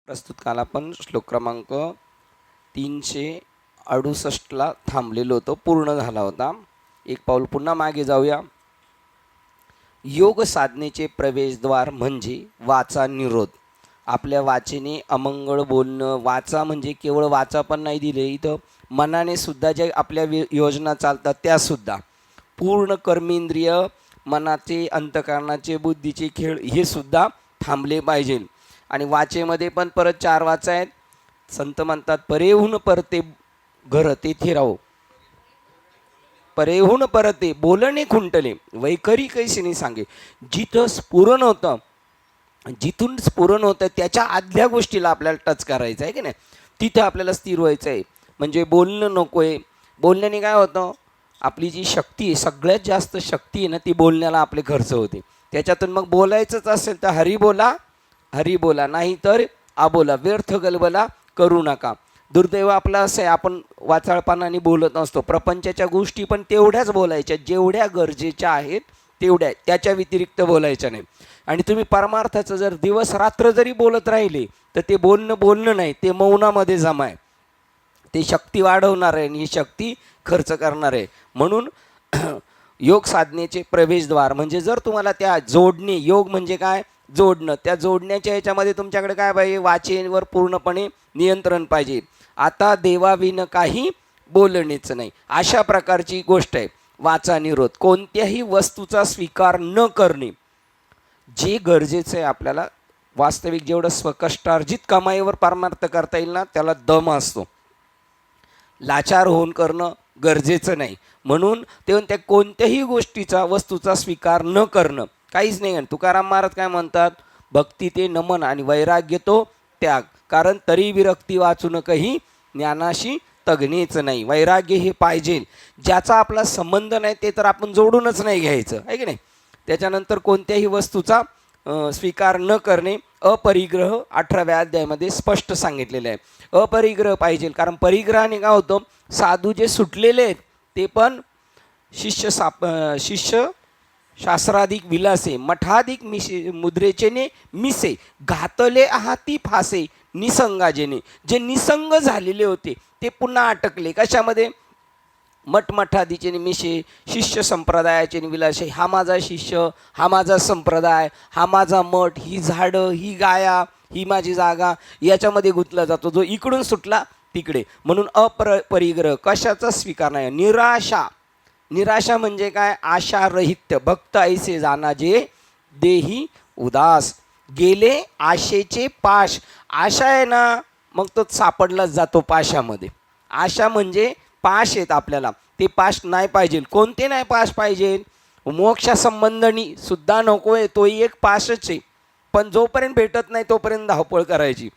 प्रस्तुत काल आपण श्लोक क्रमांक 368ला थांबलेलो होतो, पूर्ण झाला होता. एक पाऊल पुन्हा मागे जाऊया. योग साधनेचे प्रवेशद्वार म्हणजे वाचा निरोध. आपल्या वाचेने अमंगळ बोलणं, वाचा म्हणजे केवळ वाचा पण नाही दिले, इथं मनाने सुद्धा जे आपल्या योजना चालतात त्यासुद्धा पूर्ण कर्मेंद्रिय, मनाचे, अंतःकरणाचे, बुद्धीचे खेळ हे सुद्धा थांबले पाहिजे. आणि वाचेमध्ये पण परत 4 वाचा आहेत. संत म्हणतात परेहून परते घर तेथे राहो, परेहून परते बोलणे खुंटले, वैखरी कैसिनी सांगे. जिथं स्फुरण होतं, जिथून स्फुरण होतं त्याच्या आदल्या गोष्टीला आपल्याला टच करायचं आहे की नाही, तिथं आपल्याला स्थिर व्हायचं आहे. म्हणजे बोलणं नको आहे. बोलण्याने काय होतं, आपली जी शक्ती आहे, सगळ्यात जास्त शक्ती आहे ना, ती बोलण्याला आपले खर्च होते. त्याच्यातून मग बोलायचंच असेल तर हरी बोला, हरी बोला, नाही तर आबोला, व्यर्थ गलबला करू नका. दुर्दैव आपलं असं आहे, आपण वाचाळपणाने बोलत नसतो. प्रपंचाच्या गोष्टी पण तेवढ्याच बोलायच्या जेवढ्या गरजेच्या आहेत, तेवढ्या, त्याच्या व्यतिरिक्त बोलायच्या नाही. आणि तुम्ही परमार्थाचं जर दिवस रात्र जरी बोलत राहिले तर ते बोलणं नाही, ते मौनामध्ये जमा आहे. ते शक्ती वाढवणार आहे आणि ही शक्ती खर्च करणार आहे. म्हणून योग साधनेचे प्रवेशद्वार म्हणजे जर तुम्हाला त्या जोडणे, योग म्हणजे काय, जोडणं, त्या जोडण्याच्या ह्याच्यामध्ये तुमच्याकडे काय पाहिजे, वाचेवर पूर्णपणे नियंत्रण पाहिजे. आता देवाविन काही बोलणेच नाही, अशा प्रकारची गोष्ट आहे वाचा निरोध. कोणत्याही वस्तूचा स्वीकार न करणे, जे गरजेचं आहे आपल्याला वास्तविक, जेवढं स्वकष्टार्जित कमाईवर परमार्थ करता येईल ना, त्याला दम असतो. लाचार होऊन करणं गरजेचं नाही. म्हणून ते त्या कोणत्याही गोष्टीचा, वस्तूचा स्वीकार न करणं काहीच नाही. तुकाराम महाराज काय म्हणतात, भक्ती ते नमन आणि वैराग्य तो त्याग, कारण तरी विरक्ती वाचून काही ज्ञानाशी तगणेच नाही. वैराग्य हे पाहिजे. ज्याचा आपला संबंध नाही ते तर आपण जोडूनच नाही घ्यायचं आहे की नाही. त्याच्यानंतर कोणत्याही वस्तूचा स्वीकार न करणे, अपरिग्रह 18व्या अध्यायामध्ये स्पष्ट सांगितलेलं आहे. अपरिग्रह पाहिजे, कारण परिग्रहाने काय होतं, साधू जे सुटलेले आहेत ते पण शिष्य शास्त्राधिक विलासे, मठाधिक मिसे, मुद्रेचेने मिसे, घातले आहाती फासे निसंगाजेने. जे निसंग झालेले होते ते पुन्हा अटकले कशामध्ये, मठमठादीचे मिशे, शिष्य संप्रदायाचे विलासे. हा माझा शिष्य, हा माझा संप्रदाय, हा माझा मठ, ही झाडं, ही गाया, ही माझी जागा, याच्यामध्ये गुंतला जातो, जो इकडून सुटला तिकडे. म्हणून परिग्रह, कशाचा स्वीकार नाही. निराशा, निराशा म्हणजे काय, आशारहित्य. भक्त ऐसे जाना जे देही उदास, गेले आशेचे पाश. आशा आहे ना, मग तो सापडलाच जातो पाशामध्ये. आशा म्हणजे पाश आहेत आपल्याला, ते पाश नाही पाहिजे. कोणते नाही पाश पाहिजे, मोक्षासंबंधनी सुद्धा नको आहे, तोही एक पाशच आहे. पण जोपर्यंत भेटत नाही तोपर्यंत धावपळ करायची.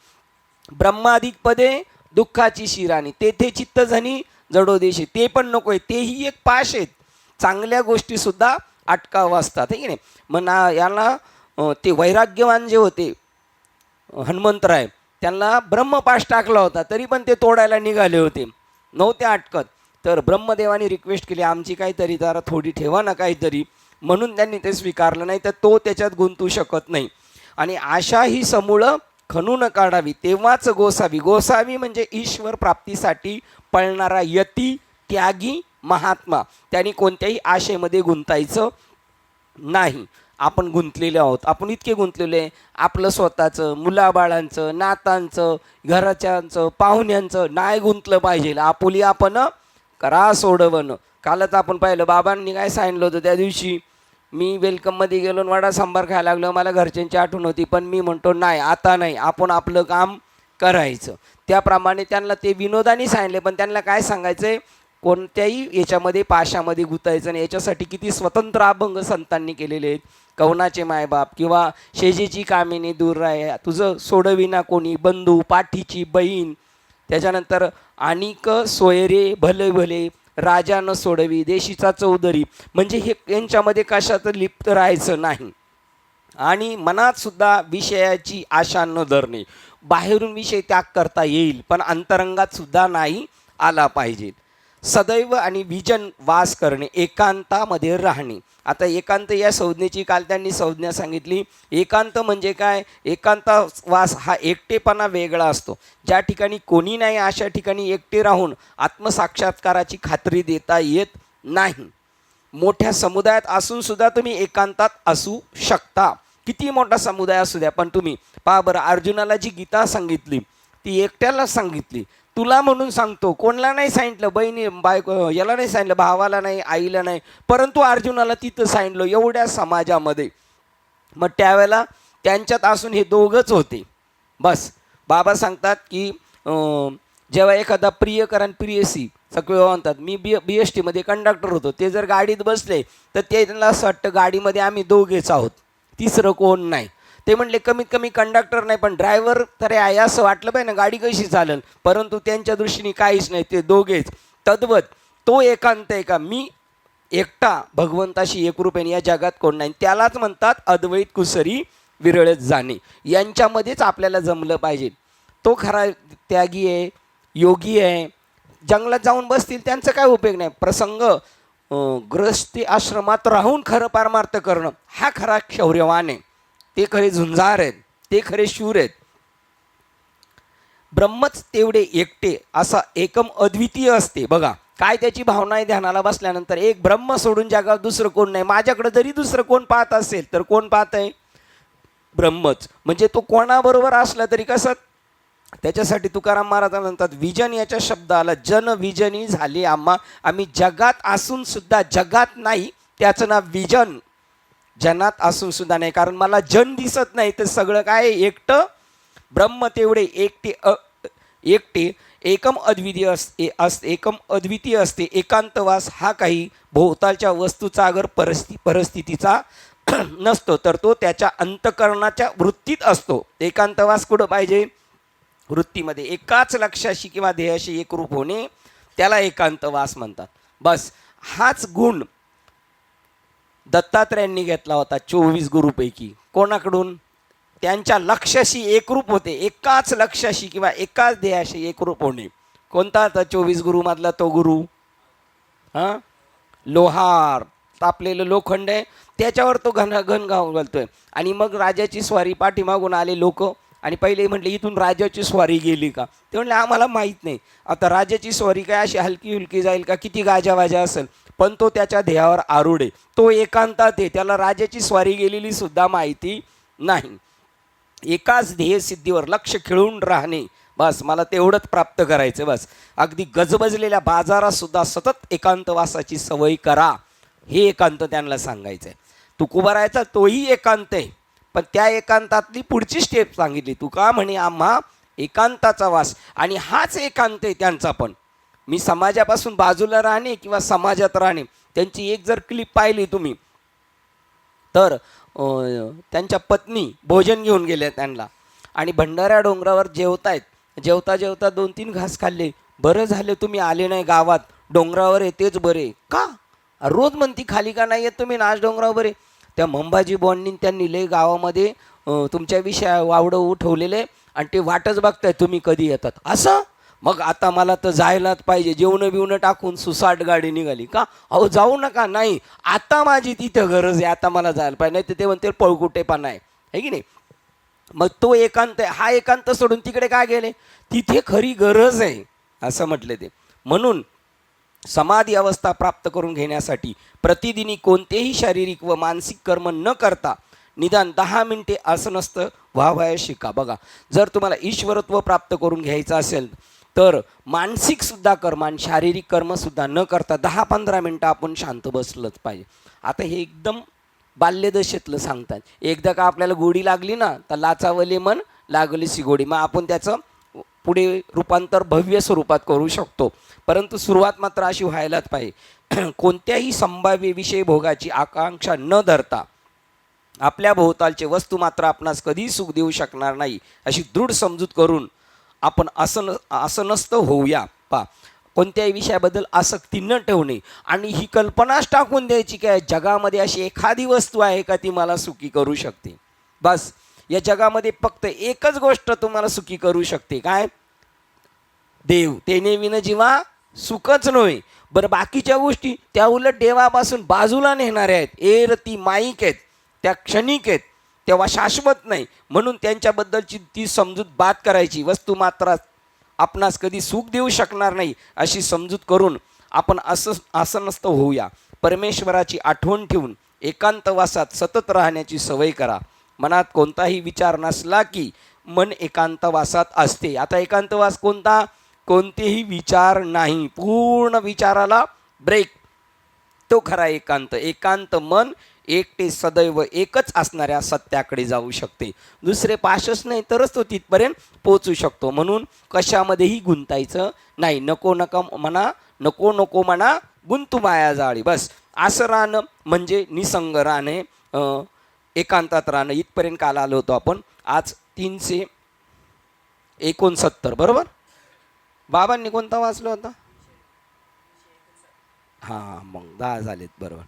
ब्रह्मादिक पदे दुःखाची शिराणी, तेथे चित्तझनी जडोदेशी, ते पण नको आहे, तेही एक पाश आहेत. चांगल्या गोष्टीसुद्धा अटकाव असतात आहे की नाही. मग याला ते वैराग्यवान जे होते हनुमंतराय, त्यांना ब्रह्मपाश टाकला होता तरी पण ते तोडायला निघाले होते, नव्हते अटकत. तर ब्रह्मदेवाने रिक्वेस्ट केली, आमची काहीतरी जरा थोडी ठेवा ना काहीतरी, म्हणून त्यांनी ते स्वीकारलं. नाही तर तो त्याच्यात गुंतू शकत नाही. आणि आशा ही समूळ खणून काढावी, तेव्हाच गोसावी. गोसावी म्हणजे ईश्वर प्राप्तीसाठी पळणारा यती, त्यागी, महात्मा. त्यांनी कोणत्याही आशेमध्ये गुंतायचं नाही. आपण गुंतलेले आहोत, आपण इतके गुंतलेले आहे, आपलं स्वतःचं, मुलाबाळांचं, नातांचं, घराच्यांचं, पाहुण्यांचं नाही गुंतलं पाहिजे. आपुली आपण करा सोडवणं. कालच आपण पाहिलं, बाबांनी काय सांगितलं होतं त्या दिवशी, मी वेलकममध्ये गेलो, वडा सांबार खायला लागलो, मला घरच्यांची आठवण होती, पण मी म्हणतो नाही, आता नाही, आपण आपलं काम करायचं. त्याप्रमाणे त्यांना ते विनोदाने सांगितले, पण त्यांना काय सांगायचं आहे, कोणत्याही याच्यामध्ये पाशामध्ये गुंतायचं नाही. याच्यासाठी किती स्वतंत्र अभंग संतांनी केलेले आहेत. कवनाचे मायबाप किंवा शेजेची कामिनी दूर राहे, तुझं सोडविना कोणी, बंधू पाठीची बहीण, त्याच्यानंतर आणिक सोयरे भले भले, राजा न सोडवी, देशीचा चौधरी. म्हणजे हे यांच्यामध्ये कशात लिप्त राहायचं नाही. आणि मनात सुद्धा विषयाची आशा न धरणे. बाहेरून विषय त्याग करता येईल पण अंतरंगात सुद्धा नाही आला पाहिजे. सदैव आणि विजन वास करणे, एकांतामध्ये राहणे. आता एकांत या संज्ञेची काल त्यांनी संज्ञा सांगितली. एकांत म्हणजे काय? एकांतवास हा एकटेपणा वेगळा असतो. ज्या ठिकाणी कोणी नाही अशा ठिकाणी एकटे राहून आत्मसाक्षात्काराची खात्री देता येत नाही. मोठ्या समुदायात असून सुद्धा तुम्ही एकांतात असू शकता. किती मोठा समुदाय असू द्या, पण तुम्ही पहा बरं, अर्जुनाला जी गीता सांगितली ती एकट्याला सांगितली. तुला म्हणून सांगतो, कोणाला नाही सांगितलं, बहिणी बायको याला नाही सांगितलं, भावाला नाही, आईला नाही, परंतु अर्जुनाला तिथं सांगितलं एवढ्या समाजामध्ये. मग त्यावेळेला त्यांच्यात असून हे दोघंच होते. बस बाबा सांगतात की जेव्हा एखादा प्रियकर आणि प्रियसी सगळे म्हणतात, मी BST मध्ये कंडक्टर होतो, ते जर गाडीत बसले तर त्यांना असं वाटतं गाडीमध्ये आम्ही दोघेच आहोत, तिसरं कोण नाही. ते म्हणले कमीत कमी कंडक्टर नाही पण ड्रायव्हर तरी आहे असं वाटलं पाहिजे ना, गाडी कशी चालेल, परंतु त्यांच्या दृष्टीने काहीच नाही, ते दोघेच. तद्वत तो एकांत आहे का? मी एकटा भगवंताशी एकरूप आहे, या जगात कोण नाही. त्यालाच म्हणतात अद्वैत कुसरी विरळत जाणे. यांच्यामध्येच आपल्याला जमलं पाहिजे. तो खरा त्यागी आहे, योगी आहे. जंगलात जाऊन बसतील त्यांचा काय उपयोग नाही. प्रसंग ग्रस्ती आश्रमात राहून खरं पारमार्थ करणं हा खरा शौर्यवान आहे. ते खरे झुंजार आहेत, ते खरे शूर आहेत. ब्रह्मच तेवढे एकटे असा एकम अद्वितीय असते. बघा काय त्याची भावना आहे ध्यानाला बसल्यानंतर. एक ब्रह्म सोडून जगात दुसरं कोण नाही. माझ्याकडे जरी दुसरं कोण पाहत असेल तर कोण पाहत आहे? ब्रह्मच. म्हणजे तो कोणाबरोबर असला तरी कसं. त्याच्यासाठी तुकाराम महाराज म्हणतात विजन याच्या शब्दाला जन विजनी झाले आम्हा. आम्ही जगात असून सुद्धा जगात नाही, त्याचं नाव विजन. जनात असून सुद्धा नाही, कारण मला जन दिसत नाही, तर सगळं काय एकटं. ब्रह्म तेवढे एकटे एकम अद्वितीय असते. एकांतवास हा काही भोवतालच्या वस्तूचा अगर परिस्थितीचा नसतो, तर तो त्याच्या अंतकरणाच्या वृत्तीत असतो. एकांतवास कुठं पाहिजे? वृत्तीमध्ये. एकाच लक्ष्याशी किंवा ध्येयाशी एकरूप होणे त्याला एकांतवास म्हणतात. बस हाच गुण दत्तात्रयांनी घेतला होता 24 गुरुपैकी. कोणाकडून? त्यांच्या लक्ष्याशी एकरूप होते. एकाच लक्ष्याशी किंवा एकाच ध्येयाशी एकरूप होणे. कोणता आता 24 गुरुमधला तो गुरु? हां, लोहार तापलेलं लोखंड आहे, त्याच्यावर तो घन घालतोय. आणि मग राजाची स्वारी पाठीमागून आले लोक आणि पहिले म्हटले इथून राजाची स्वारी गेली का? ते म्हणले आम्हाला माहीत नाही. आता राजाची स्वारी काय अशी हलकी हुलकी जाईल का? किती गाजावाजा असेल, पण तो त्याच्या ध्येयावर आरूढ आहे. तो एकांतात आहे, त्याला राजाची स्वारी गेलेली सुद्धा माहिती नाही. एकाच ध्येय सिद्धीवर लक्ष खिळून राहणे, बस मला तेवढंच प्राप्त करायचं. बस अगदी गजबजलेल्या बाजारात सुद्धा सतत एकांतवासाची सवय करा, हे एकांत त्यांना सांगायचं आहे. तुकोबारायचा तोही एकांत आहे, पण त्या एकांतातली पुढची स्टेप सांगितली. तुका म्हणे आम्हा एकांताचा वास, आणि हाच एकांत आहे त्यांचा. पण मी समाजापासून बाजूला राहणे किंवा समाजात राहणे. त्यांची एक जर क्लिप पाहिली तुम्ही तर त्यांच्या पत्नी भोजन घेऊन गेल्या त्यांना, आणि भंडारा डोंगरावर जेवतायत. जेवता जेवता 2-3 घास खाल्ले. बरं झालं तुम्ही आले नाही गावात, डोंगरावर येतेच बरे. का? रोज म्हणती खाली का नाही येत तुम्ही, नाच डोंगरावर बरे. त्या मंबाजी बॉन्नी त्यांनी लय गावामध्ये तुमच्याविषयी वावडं उठवलेले आणि ते वाटच बघताय तुम्ही कधी येतात असं. मग आता मला तर जायलाच पाहिजे. जेवणं बिवणं टाकून सुसाट गाडी निघाली. का? अहो जाऊ नका. नाही, आता माझी तिथं गरज आहे, आता मला जायला पाहिजे. नाही तर ते म्हणते पळकुटेपणा आहे की नाही. मग तो एकांत आहे. हा एकांत सोडून तिकडे काय गेले? तिथे खरी गरज आहे असं म्हटले ते. म्हणून समाधी अवस्था प्राप्त करून घेण्यासाठी प्रतिदिनी कोणतेही शारीरिक व मानसिक कर्म न करता निदान 10 मिनिटे असं नसतं व्हावया शिका. बघा, जर तुम्हाला ईश्वरत्व प्राप्त करून घ्यायचं असेल तर मानसिक सुद्धा कर्म आणि शारीरिक कर्म सुद्धा न करता 10-15 मिनटं आपण शांत बसलंच पाहिजे. आता हे एकदम बाल्यदशेतलं सांगतात. एकदा का आपल्याला गोडी लागली ना, तर लाचावले मन लागलीशी गोडी. मग आपण त्याचं पुढे रूपांतर भव्य स्वरूपात करू शकतो, परंतु सुरुवात मात्र अशी व्हायलाच पाहिजे. कोणत्याही संभाव्य विषय भोगाची आकांक्षा न धरता आपल्या भोवतालचे वस्तू मात्र आपणास कधीही सुख देऊ शकणार नाही अशी दृढ समजूत करून आपण असं नसतं होऊया. कोणत्याही विषयाबद्दल आसक्ती न ठेवणे आणि ही कल्पनाच टाकून द्यायची की जगामध्ये अशी एखादी वस्तू आहे का ती मला सुखी करू शकते. बस या जगामध्ये फक्त एकच गोष्ट तुम्हाला सुखी करू शकते. काय? देव. तेने विन जीवा सुखच नव्हे. बरं बाकीच्या गोष्टी त्या उलट देवापासून बाजूला नेणाऱ्या आहेत, एरती माईक आहेत, त्या क्षणिक आहेत, तेव्हा शाश्वत नाही. म्हणून त्यांच्याबद्दलची ती समजूत बाद करायची. वस्तू मात्र आपणास कधी सुख देऊ शकणार नाही अशी समजूत करून आपण आसनस्थ होऊया. परमेश्वराची आठवण ठेवून एकांतवासात सतत राहण्याची सवय करा. मनात कोणताही विचार नसला की मन एकांतवासात असते. आता एकांतवास कोणता? कोणतेही विचार नाही, पूर्ण विचाराला ब्रेक, तो खरा एकांत. एकांत मन एकटे सदैव एकच असणाऱ्या सत्याकडे जाऊ शकते. दुसरे पाशच नाही तरच तो तिथपर्यंत पोचू शकतो. म्हणून कशामध्येही गुंतायचं नाही. नको नको म्हणा गुंतू माया जाळी. बस असं राहणं म्हणजे निसंग राहणे, एकांतात राहणं. इथपर्यंत काल आलो होतो आपण. आज 369 बरोबर. बाबांनी कोणता वाचला होता? हां, मग 10 झालेत बरोबर.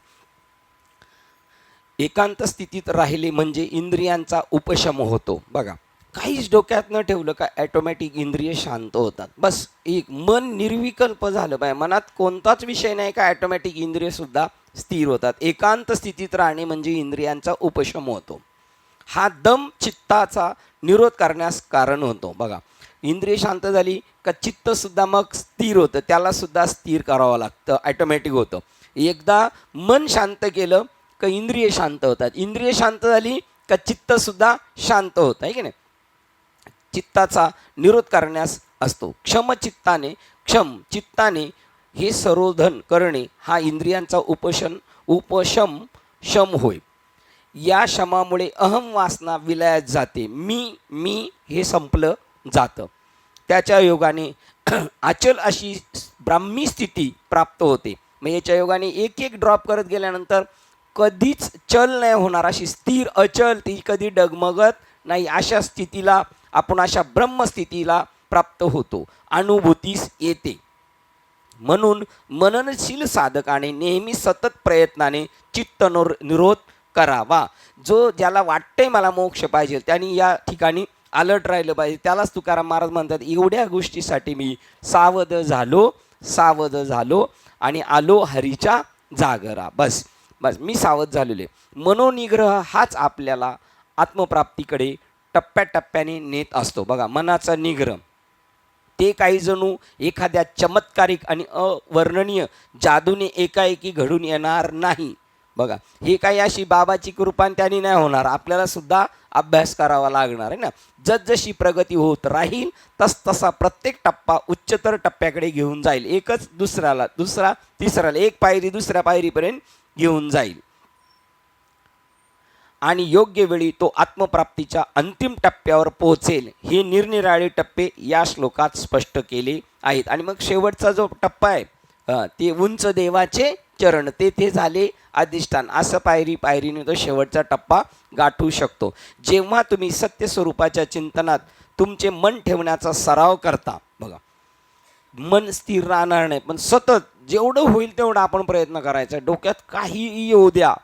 एकांत स्थितीत राहिले म्हणजे इंद्रियांचा उपशम होतो. बघा, काहीच डोक्यात न ठेवलं का ॲटोमॅटिक इंद्रिय शांत होतात. बस एक मन निर्विकल्प झालं पाहिजे, मनात कोणताच विषय नाही का ॲटोमॅटिक इंद्रियसुद्धा स्थिर होतात. एकांत स्थितीत राहणे म्हणजे इंद्रियांचा उपशम होतो. हा दम चित्ताचा निरोध करण्यास कारण होतो. बघा, इंद्रिय शांत झाली का चित्तसुद्धा मग स्थिर होतं, त्यालासुद्धा स्थिर करावं लागतं, ॲटोमॅटिक होतं. एकदा मन शांत केलं का इंद्रिय शांत होतात. इंद्रिय शांत झाली का चित्तसुद्धा शांत होतं, आहे की नाही. चित्ताचा निरोध करण्यास असतो. क्षम चित्ताने हे सरोधन करणे हा इंद्रियांचा उपशम होय. या शमामुळे अहम वासना विलयात जाते. मी हे संपलं जातं. त्याच्या योगाने अचल अशी ब्राह्मी स्थिती प्राप्त होते. मग याच्या योगाने एक एक ड्रॉप करत गेल्यानंतर कधीच चल नाही होणार, अशी स्थिर अचल, ती कधी डगमगत नाही, अशा स्थितीला आपण, अशा ब्रह्मस्थितीला प्राप्त होतो, अनुभूतीस येते. म्हणून मननशील साधकाने नेहमी सतत प्रयत्नाने चित्त निरोध करावा. ज्याला वाटतंय मला मोक्ष पाहिजे त्यांनी या ठिकाणी अलर्ट राहिलं पाहिजे. त्यालाच तुकाराम महाराज म्हणतात, एवढ्या गोष्टीसाठी मी सावध झालो आणि आलो हरीच्या जागरा. बस मी सावध झालेले. मनोनिग्रह हाच आपल्याला आत्मप्राप्तीकडे टप्प्याटप्प्याने नेत असतो. बघा, मनाचा निग्रह ते काही जणू एखाद्या चमत्कारिक आणि अवर्णनीय जादूने एकाएकी घडून येणार नाही. बघा, हे काही अशी बाबाची कृपा त्याने नाही होणार, आपल्याला सुद्धा अभ्यास करावा लागणार आहे ना. जसजशी प्रगती होत राहील तसा प्रत्येक टप्पा उच्चतर टप्प्याकडे घेऊन जाईल. एकच दुसरा तिसऱ्याला, एक पायरी दुसऱ्या पायरीपर्यंत घेऊन जाईल आणि योग्य वेळी तो आत्मप्राप्तीच्या अंतिम टप्प्यावर पोहोचेल. हे निरनिराळे टप्पे या श्लोकात स्पष्ट केले आहेत. आणि मग शेवटचा जो टप्पा आहे ते उंच देवाचे चरण, ते झाले अधिष्ठान. असं पायरीने तो शेवटचा टप्पा गाठू शकतो. जेव्हा तुम्ही सत्य स्वरूपाच्या चिंतनात तुमचे मन ठेवण्याचा सराव करता, बघा, मन स्थिर राहणार नाही, पण सतत जेवढं होईल तेवढा आपण प्रयत्न करायचा. डोक्यात काहीही येऊ द्या,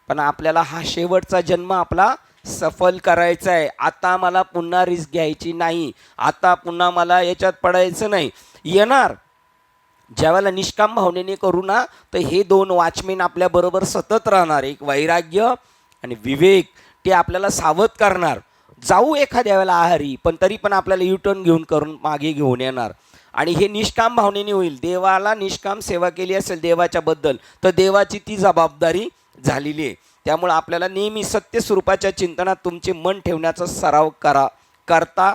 पण आपल्याला हा शेवटचा जन्म आपला सफल करायचा आहे. आता मला पुन्हा रिस्क घ्यायची नाही, आता पुन्हा मला याच्यात पडायचं नाही. येणार ज्यावेळेला निष्काम भावनेने करू ना, तर हे 2 वॉचमेन आपल्याबरोबर सतत राहणार. एक वैराग्य आणि विवेक, ते आपल्याला सावध करणार. जाऊ एखाद्या वेळेला आहारी, पण तरी पण आपल्याला युटर्न घेऊन करून मागे घेऊन येणार. आणि हे निष्काम भावनेने होईल. देवाला निष्काम सेवा केली असेल देवाच्या बद्दल, तर देवाची ती जबाबदारी झालेली आहे. त्यामुळे आपल्याला नेहमी सत्य स्वरूपाच्या चिंतनात तुमचे मन ठेवण्याचा सराव करता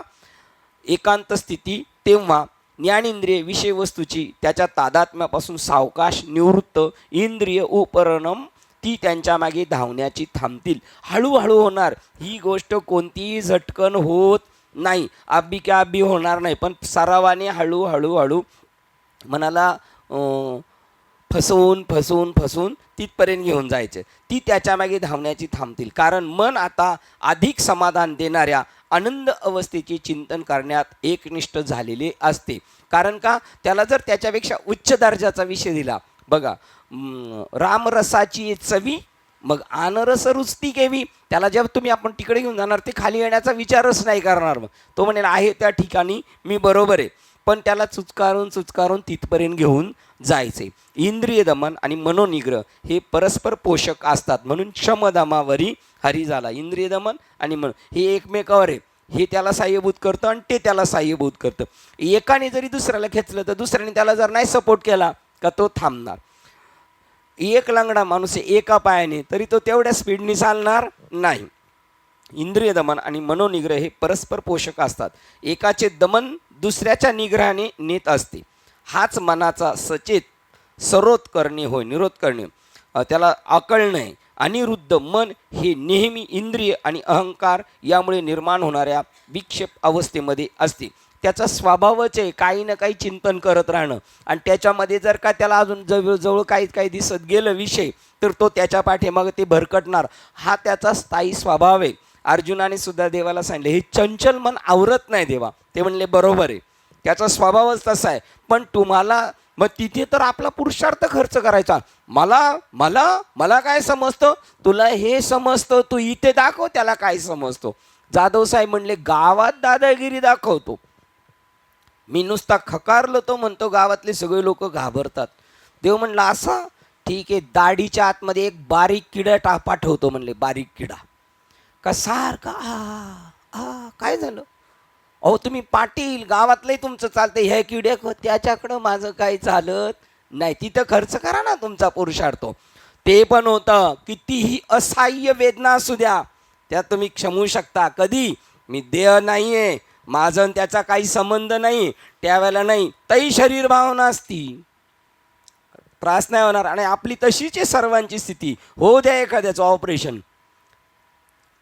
एकांत स्थिती, तेव्हा ज्ञानेंद्रिय विषय वस्तूची त्याच्या तादात्म्यापासून सावकाश निवृत्त, इंद्रिय उपरणम ती त्यांच्या मागे धावण्याची थांबतील. हळूहळू होणार. ही गोष्ट कोणतीही झटकन होत नाही, अब्बी होणार नाही, पण सरावाने हळूहळू मनाला फसवून तिथपर्यंत घेऊन जायचे. ती त्याच्या मागे धावण्याची थांबतील. कारण मन आता अधिक समाधान देणाऱ्या आनंद अवस्थेचे चिंतन करण्यात एकनिष्ठ झालेले असते. कारण का, त्याला जर त्याच्यापेक्षा उच्च दर्जाचा विषय दिला, बघा, रामरसाची चवी मग आनरस रुचती केवी, त्याला जेव्हा तुम्ही आपण तिकडे घेऊन जाणार ते खाली येण्याचा विचारच नाही करणार. मग तो म्हणेल आहे त्या ठिकाणी मी बरोबर आहे. पण त्याला चुचकारून तिथपर्यंत घेऊन जायचे. इंद्रिय दमन आणि मनोनिग्रह हे परस्पर पोषक असतात, म्हणून क्षमदमावरी हरी झाला. इंद्रिय दमन आणि मन हे एकमेकावर आहे, हे त्याला साह्यभूत करतं आणि ते त्याला साह्यभूत करतं. एकाने जरी दुसऱ्याला खेचलं तर दुसऱ्याने त्याला जर नाही सपोर्ट केला का तो थांबणार. एक लंगडा माणूस आहे एका पायाने तरी तो तेवढ्या स्पीडने चालणार नाही. इंद्रिय दमन आणि मनोनिग्रह हे परस्पर पोषक असतात. एकाचे दमन दुसऱ्याच्या निग्रहाने नेत असते. हाच मनाचा सचेत सरोध करणे होय, निरोध करणे, त्याला आकळणे. अनिरुद्ध मन हे नेहमी इंद्रिय आणि अहंकार यामुळे निर्माण होणाऱ्या विक्षेप अवस्थेमध्ये असते. त्याचा स्वभावच आहे काही ना काही चिंतन करत राहणं, आणि त्याच्यामध्ये जर का त्याला अजून जवळ काही दिसत गेलं विषय तर तो त्याच्या पाठीमागे ते भरकटणार. हा त्याचा स्थायी स्वभाव आहे. अर्जुनाने सुद्धा देवाला सांगितले हे चंचल मन आवरत नाही देवा. ते म्हणले बरोबर आहे, त्याचा स्वभावच तसा आहे. पण तुम्हाला मग तिथे तर आपला पुरुषार्थ खर्च करायचा. मला मला मला काय समजतं, तुला हे समजतं, तू इथे दाखव त्याला काय समजतो. जाधव साहेब म्हणले गावात दादागिरी दाखवतो. मी नुसता खकारलो तो म्हणतो गावातले सगळे लोक घाबरतात. देव म्हणला असा ठीक आहे, दाढीच्या आतमध्ये एक बारीक किडा पाठवतो म्हणले, बारीक किडा का सारखा काय झालं. अहो तुम्ही पाटील गावातलंही तुमचं चालतं, ह्या किड्या त्याच्याकडं माझं काही चालत नाही. तिथं खर्च करा ना तुमचा पुरुषार्थ. ते पण होतं. कितीही असह्य वेदना असू द्या त्यात तुम्ही क्षमू शकता. कधी मी देह नाही आहे, माझं त्याचा काही संबंध नाही, त्यावेळेला नाही तरी शरीर भावना असती, त्रास नाही होणार. आणि आपली तशीच आहे सर्वांची स्थिती. हो द्या एखाद्याचं ऑपरेशन,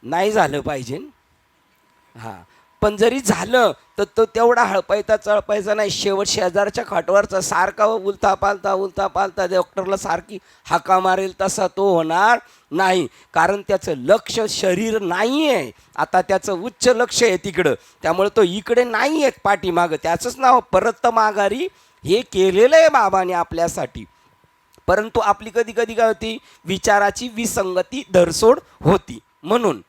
नाही झालं पाहिजे हां, पण जरी झालं तर तो तेवढा हळपायचा चळपायचा नाही. शेवट शेजारच्या खाटवरचा सारखा उलथा पालता डॉक्टरला सारखी हाका मारेल तसा तो होणार नाही. कारण त्याचं लक्ष शरीर नाही आहे, आता त्याचं उच्च लक्ष आहे तिकडं, त्यामुळे तो इकडे नाही आहे पाठीमागं. त्याचंच नाव परत माघारी हे केलेलं आहे बाबाने आपल्यासाठी. परंतु आपली कधी कधी काय होती, विचाराची विसंगती धरसोड होती. म्हणून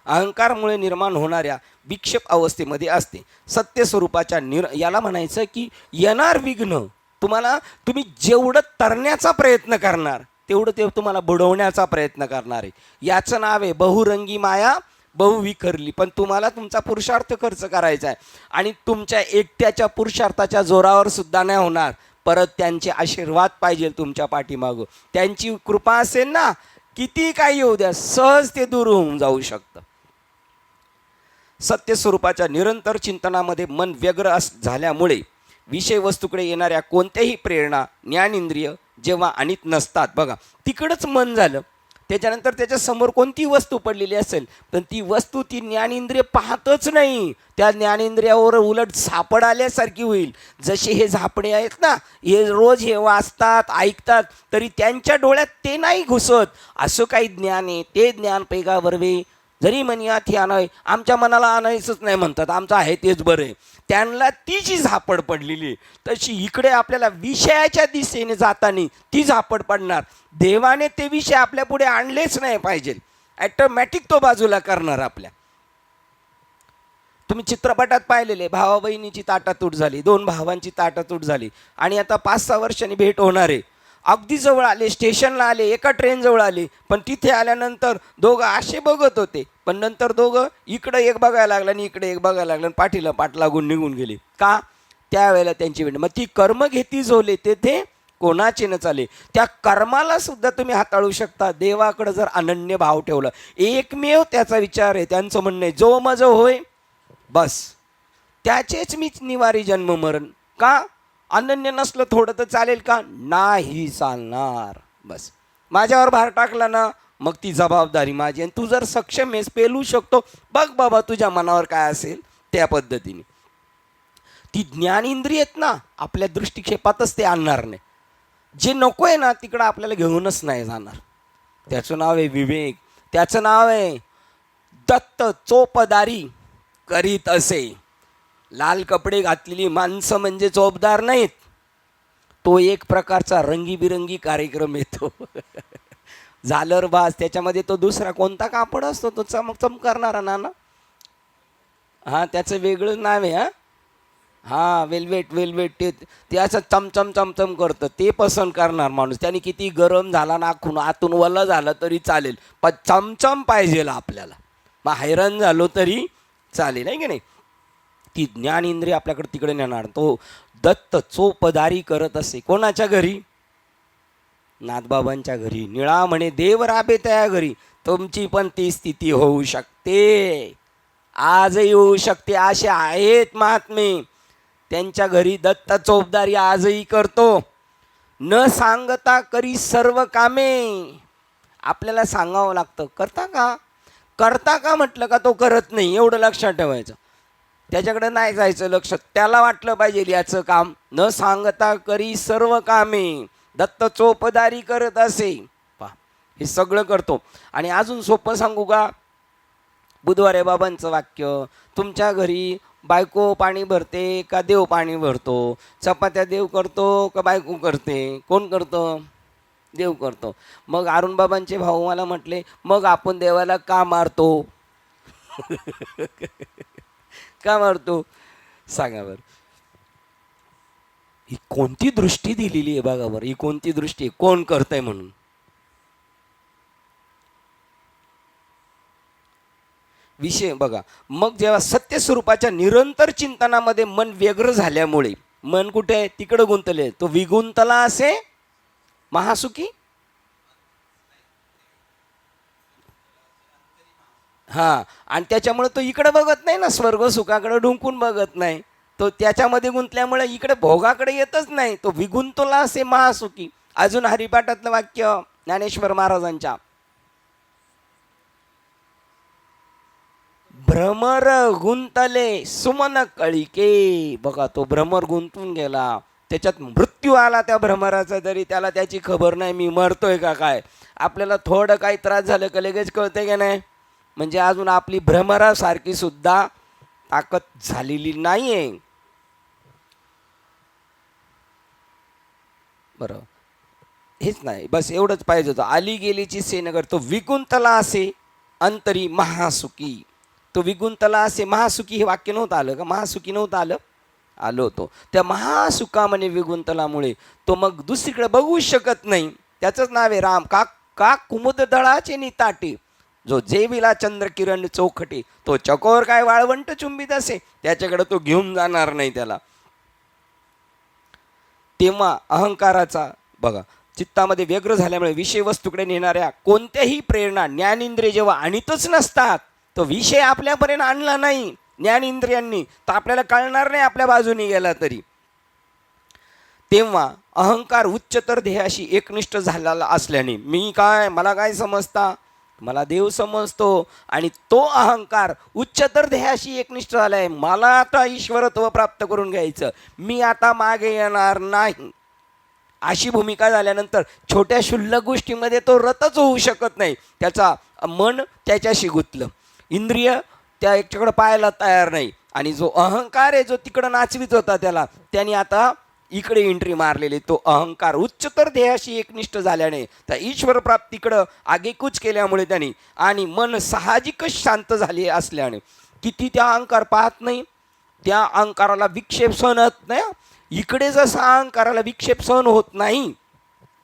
अहंकारामुळे निर्माण होणाऱ्या विक्षेप अवस्थेमध्ये असते. सत्य स्वरूपाच्या याला म्हणायचं की येणार विघ्न तुम्हाला, तुम्ही जेवढं तरण्याचा प्रयत्न करणार तेवढं ते तुम्हाला बुडवण्याचा प्रयत्न करणार आहे. याचं नाव आहे बहुरंगी माया बहुविखरली. पण तुम्हाला तुमचा पुरुषार्थ खर्च करायचा आहे, आणि तुमच्या एकट्याच्या पुरुषार्थाच्या जोरावर सुद्धा नाही होणार. परत त्यांचे आशीर्वाद पाहिजे तुमच्या पाठीमागं. त्यांची कृपा असेल ना, किती काही येऊ द्या सहज ते दूर होऊन जाऊ शकतं. सत्य स्वरूपाच्या निरंतर चिंतनामध्ये मन व्यग्र झाल्यामुळे विषय वस्तूकडे येणाऱ्या कोणत्याही प्रेरणा ज्ञानेंद्रिय जेव्हा आणीत नसतात, बघा तिकडंच मन झालं. त्याच्यानंतर त्याच्यासमोर कोणती वस्तू पडलेली असेल पण ती वस्तू ती ज्ञानेंद्रिय पाहतच नाही. त्या ज्ञानेंद्रियावर उलट झापड आल्यासारखी होईल. जसे हे झापडे आहेत ना, हे रोज हे वाचतात ऐकतात तरी त्यांच्या डोळ्यात ते नाही घुसत. असं काही ज्ञान आहे, ते ज्ञान पैगा बरवे जरी म्हणूयात हे आणाय, आमच्या मनाला आणायचंच नाही म्हणतात, आमचं आहे तेच बरं आहे. त्यांना ती जी झापड पडलेली तशी इकडे आपल्याला विषयाच्या दिशेने जाताना ती झापड पडणार. देवाने ते विषय आपल्या पुढे आणलेच नाही पाहिजे, ॲटोमॅटिक तो बाजूला करणार आपल्या. तुम्ही चित्रपटात पाहिलेले भावा बहिणीची ताटातूट झाली, दोन भावांची ताटातूट झाली, आणि आता 5-6 वर्षांनी भेट होणार आहे. अगदी जवळ आले, स्टेशनला आले, एका ट्रेन जवळ आले, पण तिथे आल्यानंतर दोघं असे बघत होते, पण नंतर दोघं इकडं एक बघायला लागलं आणि इकडे एक बघायला लागलं, पाठीला पाठ लागून निघून गेले. का? त्यावेळेला त्यांची भेट. मग ती कर्म घेती झोले तेथे कोणाचे न चाले. त्या कर्माला सुद्धा तुम्ही हाताळू शकता देवाकडे जर अनन्य भाव ठेवला. एकमेव त्याचा विचार आहे, त्यांचं म्हणणं आहे जो मज होय बस त्याचेच मीच निवारी जन्म मरण. का? अनन्य नसलं थोडं तर चालेल का? नाही चालणार. बस माझ्यावर भार टाकला ना मग ती जबाबदारी माझी, आणि तू जर सक्षम आहेस, पेलू शकतो, बघ बाबा तुझ्या मनावर काय असेल त्या पद्धतीने. ती ज्ञानेंद्रिय आहेत ना आपल्या दृष्टिक्षेपातच ते आणणार नाही. जे नको आहे ना तिकडं आपल्याला घेऊनच नाही जाणार. त्याचं नाव आहे विवेक. त्याचं नाव आहे दत्त चोपदारी करीत असे. लाल कपडे घातलेली माणसं म्हणजे चोपदार नाहीत. तो एक प्रकारचा रंगीबिरंगी कार्यक्रम येतो. झालरबाज, त्याच्यामध्ये तो दुसरा कोणता कापड असतो तो चमक करणारा ना, हां त्याचं वेगळं नाव आहे. हा वेल्वेट वेल्वेट ते असं चमचम चमचम करतं, ते पसंत करणार माणूस. त्याने किती गरम झाला नाखून आतून वल्लं झालं तरी चालेल, पण चमचम पाहिजे आपल्याला. मग हैराण झालो तरी चालेल, आहे की नाही. ती ज्ञान इंद्रिय आपल्याकडे तिकडे नेणार. तो दत्त चोपदारी करत असे कोणाच्या घरी? नाथबाबांच्या घरी. निळा म्हणे देव राबे त्या घरी. तुमची पण ती स्थिती होऊ शकते, आजही होऊ शकते. असे आहेत महात्मे, त्यांच्या घरी दत्त चोपदारी आजही करतो. न सांगता करी सर्व कामे. आपल्याला सांगावं लागतं, करता का करता का म्हटलं का तो करत नाही, एवढं लक्षात ठेवायचं. त्याच्याकडे नाही जायचं लक्ष, त्याला वाटलं पाहिजे याचं काम. न सांगता करी सर्व कामे, दत्त चोपदारी करत असे. पहा, हे सगळं करतो. आणि अजून सोपं सांगू का? बुधवारे बाबांचं वाक्य, तुमच्या घरी बायको पाणी भरते का देव पाणी भरतो? चपात्या देव करतो का बायको करते? कोण करतं? देव करतो. मग अरुण बाबांचे भाऊ मला म्हटले, मग आपण देवाला का मारतो? का मारतो सांगा बरं. ही कोणती दृष्टी दिलेली आहे बघा बरं, ही कोणती दृष्टी, कोण करतंय म्हणून. विषय बघा. मग जेव्हा सत्यस्वरूपाच्या निरंतर चिंतनामध्ये मन व्यग्र झाल्यामुळे, मन कुठे आहे? तिकडं गुंतले. तो विगुंतला असे महासुखी. हा, आणि त्याच्यामुळे तो इकडे बघत नाही ना, स्वर्ग सुखाकडे ढुंकून बघत नाही. तो त्याच्यामध्ये गुंतल्यामुळे इकडे भोगाकडे येतच नाही. तो विगुंतला असे महासुखी. अजून हरिपाठातलं वाक्य ज्ञानेश्वर महाराजांच्या, भ्रमर गुंतले सुमन कळिके. बघा, तो भ्रमर गुंतून गेला, त्याच्यात मृत्यू आला त्या भ्रमराचा, तरी त्याला त्याची खबर नाही मी मरतोय का काय. आपल्याला थोडं काही त्रास झालं का लगेच कळतंय का नाही? म्हणजे अजून आपली भ्रमरासारखी सुद्धा ताकद झालेली नाही आहे. बरं, हेच नाही, बस एवढंच पाहिजे होतं. आली गेलीची सेनगर. तो विकुंतला असे अंतरी महासुखी. तो विगुंतला असे महासुखी, हे वाक्य नव्हतं आलं का? महासुखी नव्हतं आलं? आलो होतो. त्या महासुखामध्ये विगुंतलामुळे तो मग दुसरीकडे बघू शकत नाही. त्याचंच नाव आहे राम. का कुमुद दळाचे निताटे, जो जेविला चंद्र किरण चौखटे. तो चकोर काय वाळवंट चुंबित असे, त्याच्याकडे तो घेऊन जाणार नाही त्याला. तेव्हा अहंकाराचा बघा, चित्तामध्ये व्यग्र झाल्यामुळे विषय वस्तूकडे नेणाऱ्या कोणत्याही प्रेरणा ज्ञानेंद्रिय जेव्हा आणतच नसतात, तो विषय आपल्यापर्यंत आणला नाही ज्ञानेंद्रियांनी, तर आपल्याला कळणार नाही आपल्या बाजूने गेला तरी. तेव्हा अहंकार उच्चतर ध्येयाशी एकनिष्ठ झालेला असल्याने, मी काय, मला काय समजता, मला देव समजतो. आणि तो अहंकार उच्चतर ध्येयाशी एकनिष्ठ झाला आहे, मला आता ईश्वरत्व प्राप्त करून घ्यायचं, मी आता मागे येणार नाही. अशी भूमिका झाल्यानंतर छोट्या क्षुल्लक गोष्टीमध्ये तो रतच होऊ शकत नाही. त्याचा मन त्याच्याशी गुंतलं, इंद्रिय त्या एकच्याकडे पाहायला तयार नाही. आणि जो अहंकार आहे, जो तिकडं नाचवीत होता त्याला, त्याने आता इकडे एंट्री मारलेली. तो अहंकार उच्चतर ध्येयाशी एकनिष्ठ झाल्याने, त्या ईश्वर प्राप्तीकडं आगेकूच केल्यामुळे त्यांनी, आणि मन साहजिकच शांत झाले असल्याने, किती त्या अहंकार पाहत नाही, त्या अहंकाराला विक्षेप सहन होत नाही. इकडे जसा अहंकाराला विक्षेप सहन होत नाही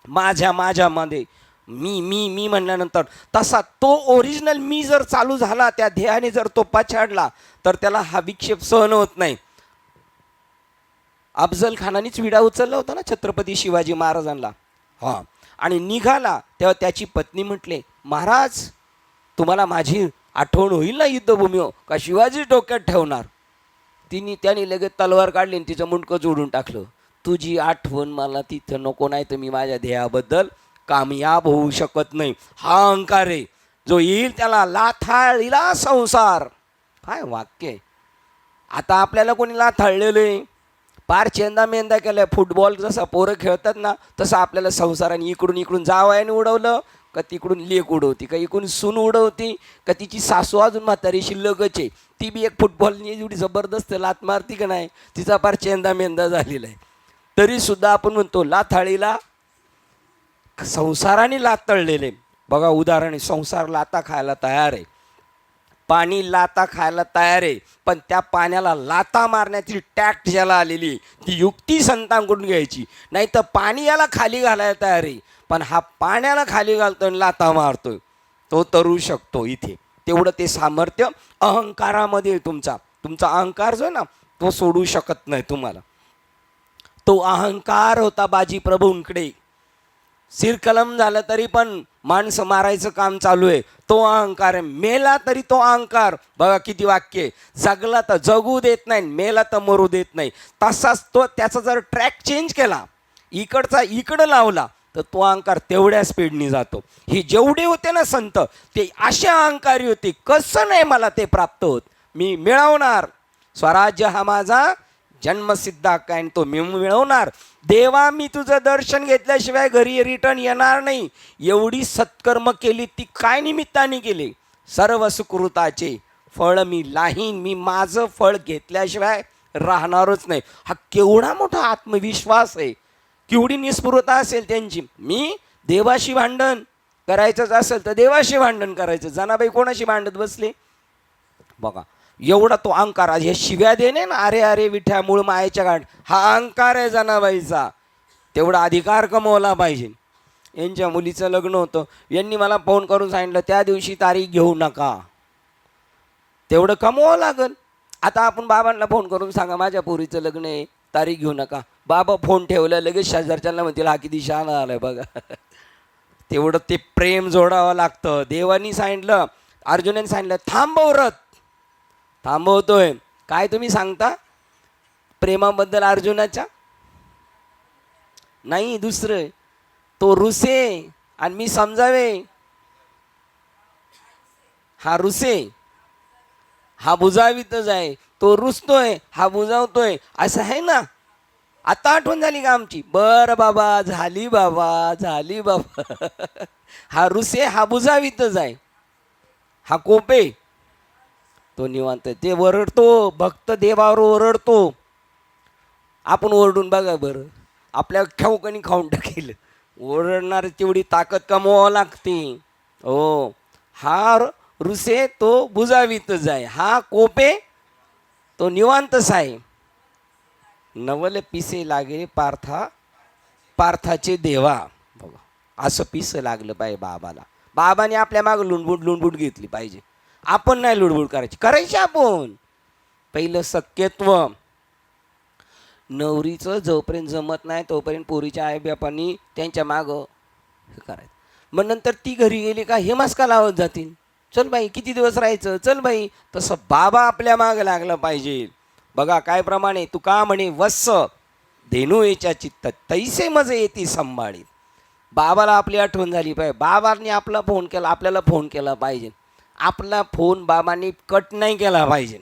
माझ्यामध्ये, मी म्हणल्यानंतर, तसा तो ओरिजिनल मी जर चालू झाला, त्या ध्येयाने जर तो पछाडला, तर त्याला हा विक्षेप सहन होत नाही. अफजल खानानेच विडा उचलला होता ना छत्रपती शिवाजी महाराजांना. हां, आणि निघाला तेव्हा त्याची पत्नी म्हटले, महाराज तुम्हाला माझी आठवण होईल ना युद्धभूमीवर, का शिवाजी डोक्यात ठेवणार? त्याने लगेच तलवार काढली आणि तिचं मुंडकं जोडून टाकलं. तुझी आठवण मला तिथं नको, नाही तर मी माझ्या ध्येयाबद्दल कामयाब होऊ शकत नाही. हा अहंकार आहे, जो येईल त्याला लाथाळीला संसार. काय वाक्य आहे. आता आपल्याला कोणी लाथाळलेलं आहे, पार चेंदा मेंदा केलाय. फुटबॉल जसा पोरं खेळतात ना, तसं आपल्याला संसाराने इकडून जावयाने उडवलं का, तिकडून लेक उडवती का, इकडून सून उडवती का, तिची सासू अजून म्हातारी शिल्लकच आहे, ती बी एक फुटबॉलनी एवढी जबरदस्त लात मारती का नाही, तिचा पार चेंदा मेंदा झालेला आहे. तरीसुद्धा आपण म्हणतो लाथाळीला संसाराने लाथळलेले. बघा उदाहरण, संसार लाता खायला तयार आहे. पाणी लाता खायला तयार आहे, पण त्या पाण्याला लाता मारण्याची टॅक्ट ज्याला आलेली ती युक्ती संतांकडून घ्यायची. नाही तर पाणी याला खाली घालायला तयार आहे, पण हा पाण्याला खाली घालतोय आणि लाता मारतोय, तो तरू शकतो. इथे तेवढं ते सामर्थ्य अहंकारामध्ये तुमचा अहंकार जो ना तो सोडू शकत नाही तुम्हाला. तो अहंकार होता बाजी प्रभूंकडे. सिरकलम झालं तरी पण माणसं मारायचं काम चालू आहे, तो अहंकार आहे. मेला तरी तो अहंकार, बघा किती वाक्य, जगला तर जगू देत नाही, मेला तर मरू देत नाही. तसाच तो त्याचा जर ट्रॅक चेंज केला, इकडचा इकडं लावला, तर तो अहंकार तेवढ्या स्पीडनी जातो. हे जेवढे होते ना संत, ते असे अहंकारी होते. कसं नाही मला ते प्राप्त होत, मी मिळवणार. स्वराज्य हा माझा जन्मसिद्ध हक्क आहे, तो मी मिळवणार. देवा मी तुझं दर्शन घेतल्याशिवाय घरी रिटर्न येणार नाही. एवढी सत्कर्म केली, ती काय निमित्ताने केली? सर्व सुकृताचे फळ मी लाहीन, मी माझं फळ घेतल्याशिवाय राहणारच नाही. हा केवढा मोठा आत्मविश्वास आहे, केवढी निस्पृहता असेल त्यांची. मी देवाशी भांडण करायचंच असेल तर देवाशी भांडण करायचं, जनाबाई कोणाशी भांडत बसले बघा. एवढा तो अहंकार. हे शिव्या देणे ना, अरे अरे विठ्या मूळ मायेच्या गाठ, हा अहंकार आहे जनाबाईचा. तेवढा अधिकार कमवला पाहिजे. यांच्या मुलीचं लग्न होतं, यांनी मला फोन करून सांगितलं त्या दिवशी तारीख घेऊ नका. तेवढं कमवावं लागल. आता आपण बाबांना फोन करून सांगा माझ्या पोरीचं लग्न आहे, तारीख घेऊ नका. बाबा फोन ठेवलं, लगेच शेजारच्यांना म्हणतील हा किती शहाणा आलाय बघा. तेवढं ते प्रेम जोडावं लागतं. देवानी सांगितलं, अर्जुनाने सांगितलं थांबव रथ, थांबवतोय. काय तुम्ही सांगता प्रेमाबद्दल अर्जुनाच्या? नाही, दुसरं तो रुसे आणि मी समजावे. हा रुसे, हा बुजावीतच आहे. तो रुसतोय, हा बुजावतोय, असं आहे ना. आता आठवण झाली का आमची? बरं बाबा, झाली बाबा, झाली बाबा. हा रुसे, हा बुजावीतच आहे. हा कोपे, तो निवांत. ते ओरडतो, भक्त देवावर ओरडतो. आपण ओरडून बघा बरं, आपल्या खेवकणी खाऊन टाकेल. ओरडणार तेवढी ताकद कमवावं लागते. हो, हा रुसे तो बुजावीतच आहे. हा कोपे तो निवांतच आहे. नवल पिसे लागे पार्था, पार्थाचे देवा. बघा असं पिसं लागलं पाहिजे बाबाला. बाबाने आपल्या मागं लुणबुड घेतली पाहिजे. आपण नाही लुडबुड करायची आपण. पहिलं सख्यत्व. नवरीचं जोपर्यंत जमत नाही तोपर्यंत पोरीच्या आईबापांनी त्यांच्या मागं हे करायचं. मग नंतर ती घरी गेली का हे मस्का लावत जातील, चल बाई किती दिवस राहायचं, चल बाई. तसं बाबा आपल्या मागं लागलं पाहिजे. बघा काय प्रमाणे तू का म्हणे, वत्स धेनू याच्या चित्त तैसे मजे येते संभाळीत. बाबाला आपली आठवण झाली पाहिजे. बाबांनी आपला फोन केला, आपल्याला फोन केला पाहिजे. आपला फोन बाबांनी कट नाही केला पाहिजे.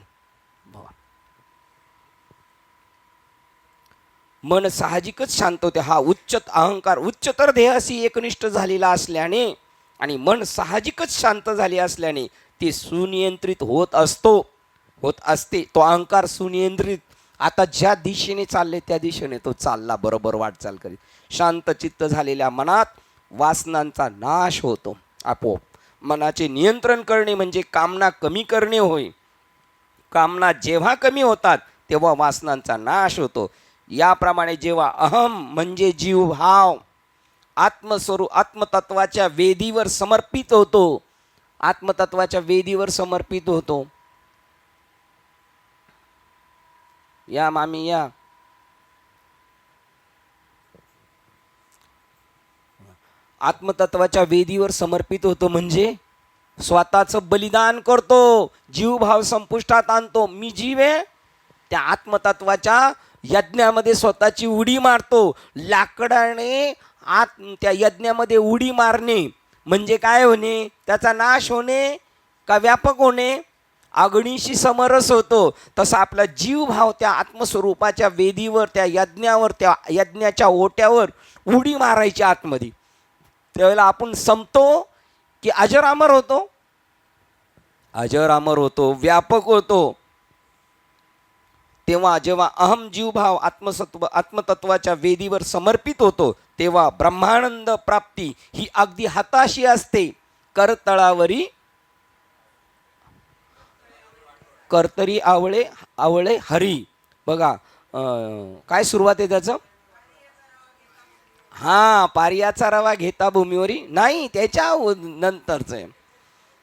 मन साहजिकच शांत होते. हा अहंकार उच्चतर ध्येयाशी एकनिष्ठ झालेला असल्याने आणि मन साहजिकच शांत झाले असल्याने ते सुनियंत्रित होत असते. तो अहंकार सुनियंत्रित. आता ज्या दिशेने चालले त्या दिशेने तो चालला, बरोबर वाटचाल करीत. शांत चित्त झालेल्या मनात वासनांचा नाश होतो आपोआप. मनाचे नियंत्रण करणे म्हणजे कामना कमी करणे होय. कामना जेव्हा कमी होतात तेव्हा वासनांचा नाश होतो. याप्रमाणे जेव्हा अहम म्हणजे जीवभाव आत्मस्वरूप आत्मतत्वाच्या वेदीवर समर्पित होतो, आत्मतत्वाच्या वेदीवर समर्पित होतो. या मामी या. आत्मतत्वाच्या वेदीवर समर्पित होतो म्हणजे स्वतःचं बलिदान करतो, जीवभाव संपुष्टात आणतो. मी जीव आहे, त्या आत्मतत्वाच्या यज्ञामध्ये स्वतःची उडी मारतो. लाकडाने त्या यज्ञामध्ये उडी मारणे म्हणजे काय होणे? त्याचा नाश होणे का व्यापक होणे? अग्नीशी समरस होतो. तसा आपला जीवभाव त्या आत्मस्वरूपाच्या वेदीवर, त्या यज्ञावर, त्या यज्ञाच्या ओट्यावर उडी मारायची आतमध्ये. त्यावेळेला आपण संपतो की अजरामर होतो? अजरामर होतो, व्यापक होतो. तेव्हा जेव्हा अहम जीवभाव आत्मतत्वाच्या वेदीवर समर्पित होतो तेव्हा ब्रह्मानंद प्राप्ती ही अगदी हाताशी असते. करतळावरी कर्तरी आवळे आवळे हरी. बघा काय सुरुवात आहे त्याचं? हा, पारियाचा रवा घेता भूमीवरी नाही, त्याच्या नंतरच आहे.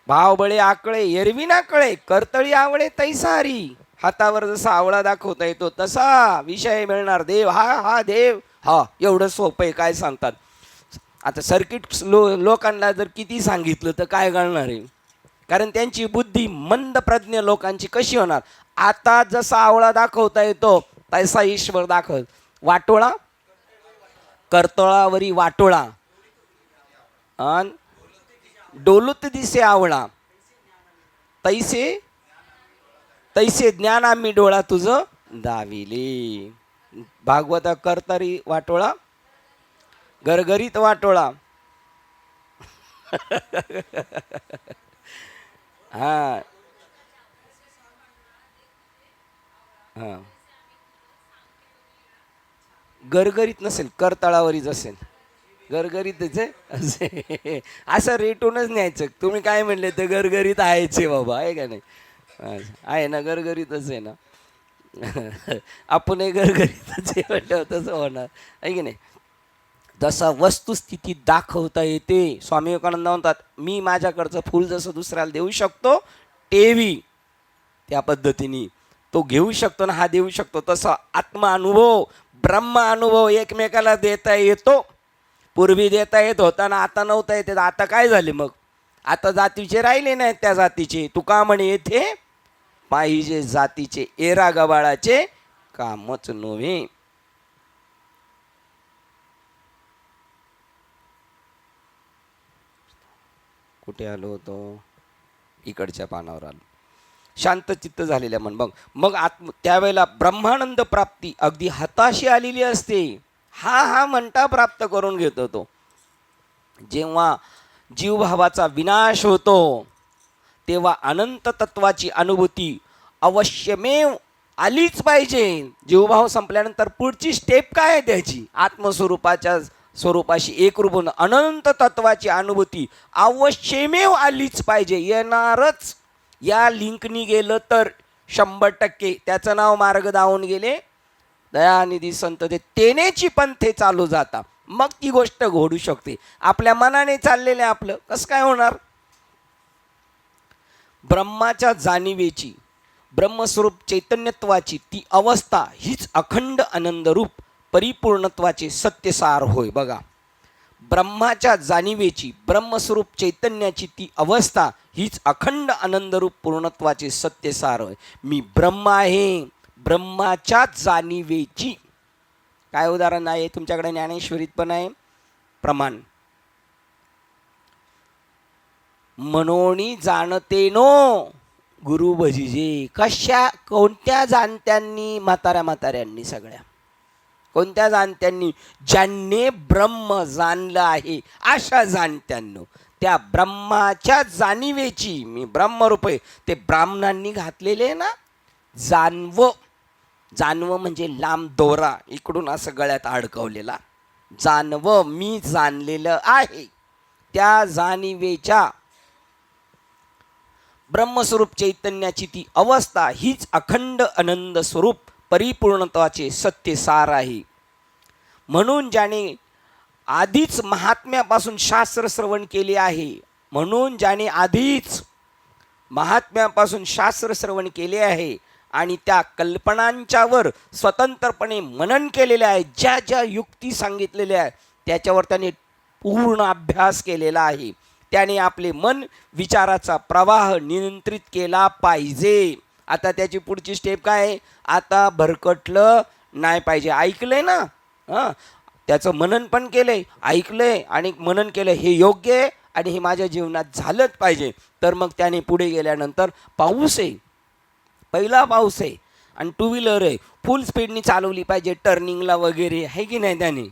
भाव बळे आकळे एरवी ना कळे, कर्तळी आवळे तैसा हरी. हातावर जसा आवळा दाखवता येतो तसा विषय मिळणार देव. हा हा देव, हा एवढं सोपं आहे. काय सांगतात आता सर्किट लोकांना जर किती सांगितलं तर काय कळणार आहे? कारण त्यांची बुद्धी मंद प्रज्ञ लोकांची कशी होणार? आता जसा आवळा दाखवता येतो तैसा ईश्वर दाखव. वाटोळा कर्तळावरी वाटोळा अन डोलत दिसे आवळा, तैसे तैसे ज्ञान आम्ही डोळा तुझं दाविले. भागवता कर्तरी वाटोळा गरगरीत वाटोळा. हा हा, गरगरीत नसेल, करतळावरीच असेल. गरगरीतच आहे असे असं रेटूनच न्यायचं. तुम्ही काय म्हणले ते गरगरीत आहेच आहे बाबा, आहे का नाही? आहे ना, गरगरीतच आहे ना. आपण गरगरीतच आहे म्हटलं तसं होणार, आहे की नाही? जसा वस्तुस्थिती दाखवता येते. स्वामी विवेकानंद म्हणतात, मी माझ्याकडचं फूल जसं दुसऱ्याला देऊ शकतो टेवी, त्या पद्धतीने तो घेऊ शकतो ना, हा देऊ शकतो. तसा आत्मा अनुभव ब्रह्म अनुभव एकमेकाला देता येतो. पूर्वी देता येत होता ना, आता नव्हता येते. आता काय झाले मग? आता जातीचे राहिले नाहीत. त्या जातीचे तुका म्हणे येथे पाहिजे जातीचे, एरा गबाळाचे कामच नव्हे. कुठे आलो होतो? इकडच्या पानावर आलो. शांत चित्त झालेल्या मन. मग त्यावेळेला ब्रह्मानंद प्राप्ती अगदी हाताशी आलेली असते. हा हा म्हणता प्राप्त करून घेतो तो. जेव्हा जीवभावाचा विनाश होतो तेव्हा अनंत तत्वाची अनुभूती अवश्यमेव आलीच पाहिजे. जीवभाव संपल्यानंतर पुढची स्टेप काय आहे त्याची? आत्मस्वरूपाच्या स्वरूपाशी एकरूप होणं, अनंत तत्वाची अनुभूती अवश्यमेव आलीच पाहिजे. येणारच. या लिंकनी गेलं तर 100%. त्याचं नाव मार्ग दावून गेले दयानिधी संत, ते तेनेची पंथे चालू जाता. मग ती गोष्ट घडू शकते. आपल्या मनाने चाललेले आपलं कसं काय होणार? ब्रह्माच्या जाणीवेची, ब्रह्मस्वरूप चैतन्यत्वाची ती अवस्था हीच अखंड आनंदरूप परिपूर्णत्वाचे सत्यसार होय. बघा, ब्रह्माच्या जाणीवेची, ब्रह्मस्वरूप चैतन्याची ती अवस्था हीच अखंड आनंदरूप पूर्णत्वाचे सत्यसार होय. मी ब्रह्म आहे, ब्रह्माच्या जाणीवेची. काय उदाहरण आहे तुमच्याकडे? ज्ञानेश्वरीत पण आहे प्रमाण. मनोनी जाणते नो गुरु भजिजे. कशा कोणत्या जाणत्यांनी? म्हाताऱ्यांनी सगळ्या. कोणत्या जाणत्यांनी? ज्यांनी ब्रह्म जाणलं आहे अशा जाणत्यांनो. त्या ब्रह्माच्या जाणीवेची, मी ब्रह्मरूप आहे, ते ब्राह्मणांनी घातलेले ना जानवं. जानवं म्हणजे लांब दोरा इकडून असं गळ्यात अडकवलेला. जानवं मी जाणलेलं आहे. त्या जाणीवेच्या ब्रह्मस्वरूप चैतन्याची ती अवस्था हीच अखंड आनंद स्वरूप परिपूर्णत्वाचे सत्यसार आहे. म्हणून ज्याने आधीच महात्म्यापासून शास्त्र श्रवण केले आहे, म्हणून ज्याने आधीच महात्म्यापासून शास्त्र श्रवण केले आहे आणि त्या कल्पनांच्यावर स्वतंत्रपणे मनन केलेले आहे, ज्या ज्या युक्ती सांगितलेल्या आहेत त्याच्यावर त्याने पूर्ण अभ्यास केलेला आहे, त्याने आपले मन विचाराचा प्रवाह नियंत्रित केला पाहिजे. आता त्याची पुढची स्टेप काय आहे? आता भरकटलं नाही पाहिजे. ऐकलंय ना, हां, त्याचं मनन पण केलंय, ऐकलंय आणि मनन केलं, हे योग्य आहे आणि हे माझ्या जीवनात झालंच पाहिजे. तर मग त्याने पुढे गेल्यानंतर पाऊस आहे, पहिला पाऊस आहे आणि टू व्हीलर आहे, फुल स्पीडनी चालवली पाहिजे टर्निंगला वगैरे, आहे की नाही? त्याने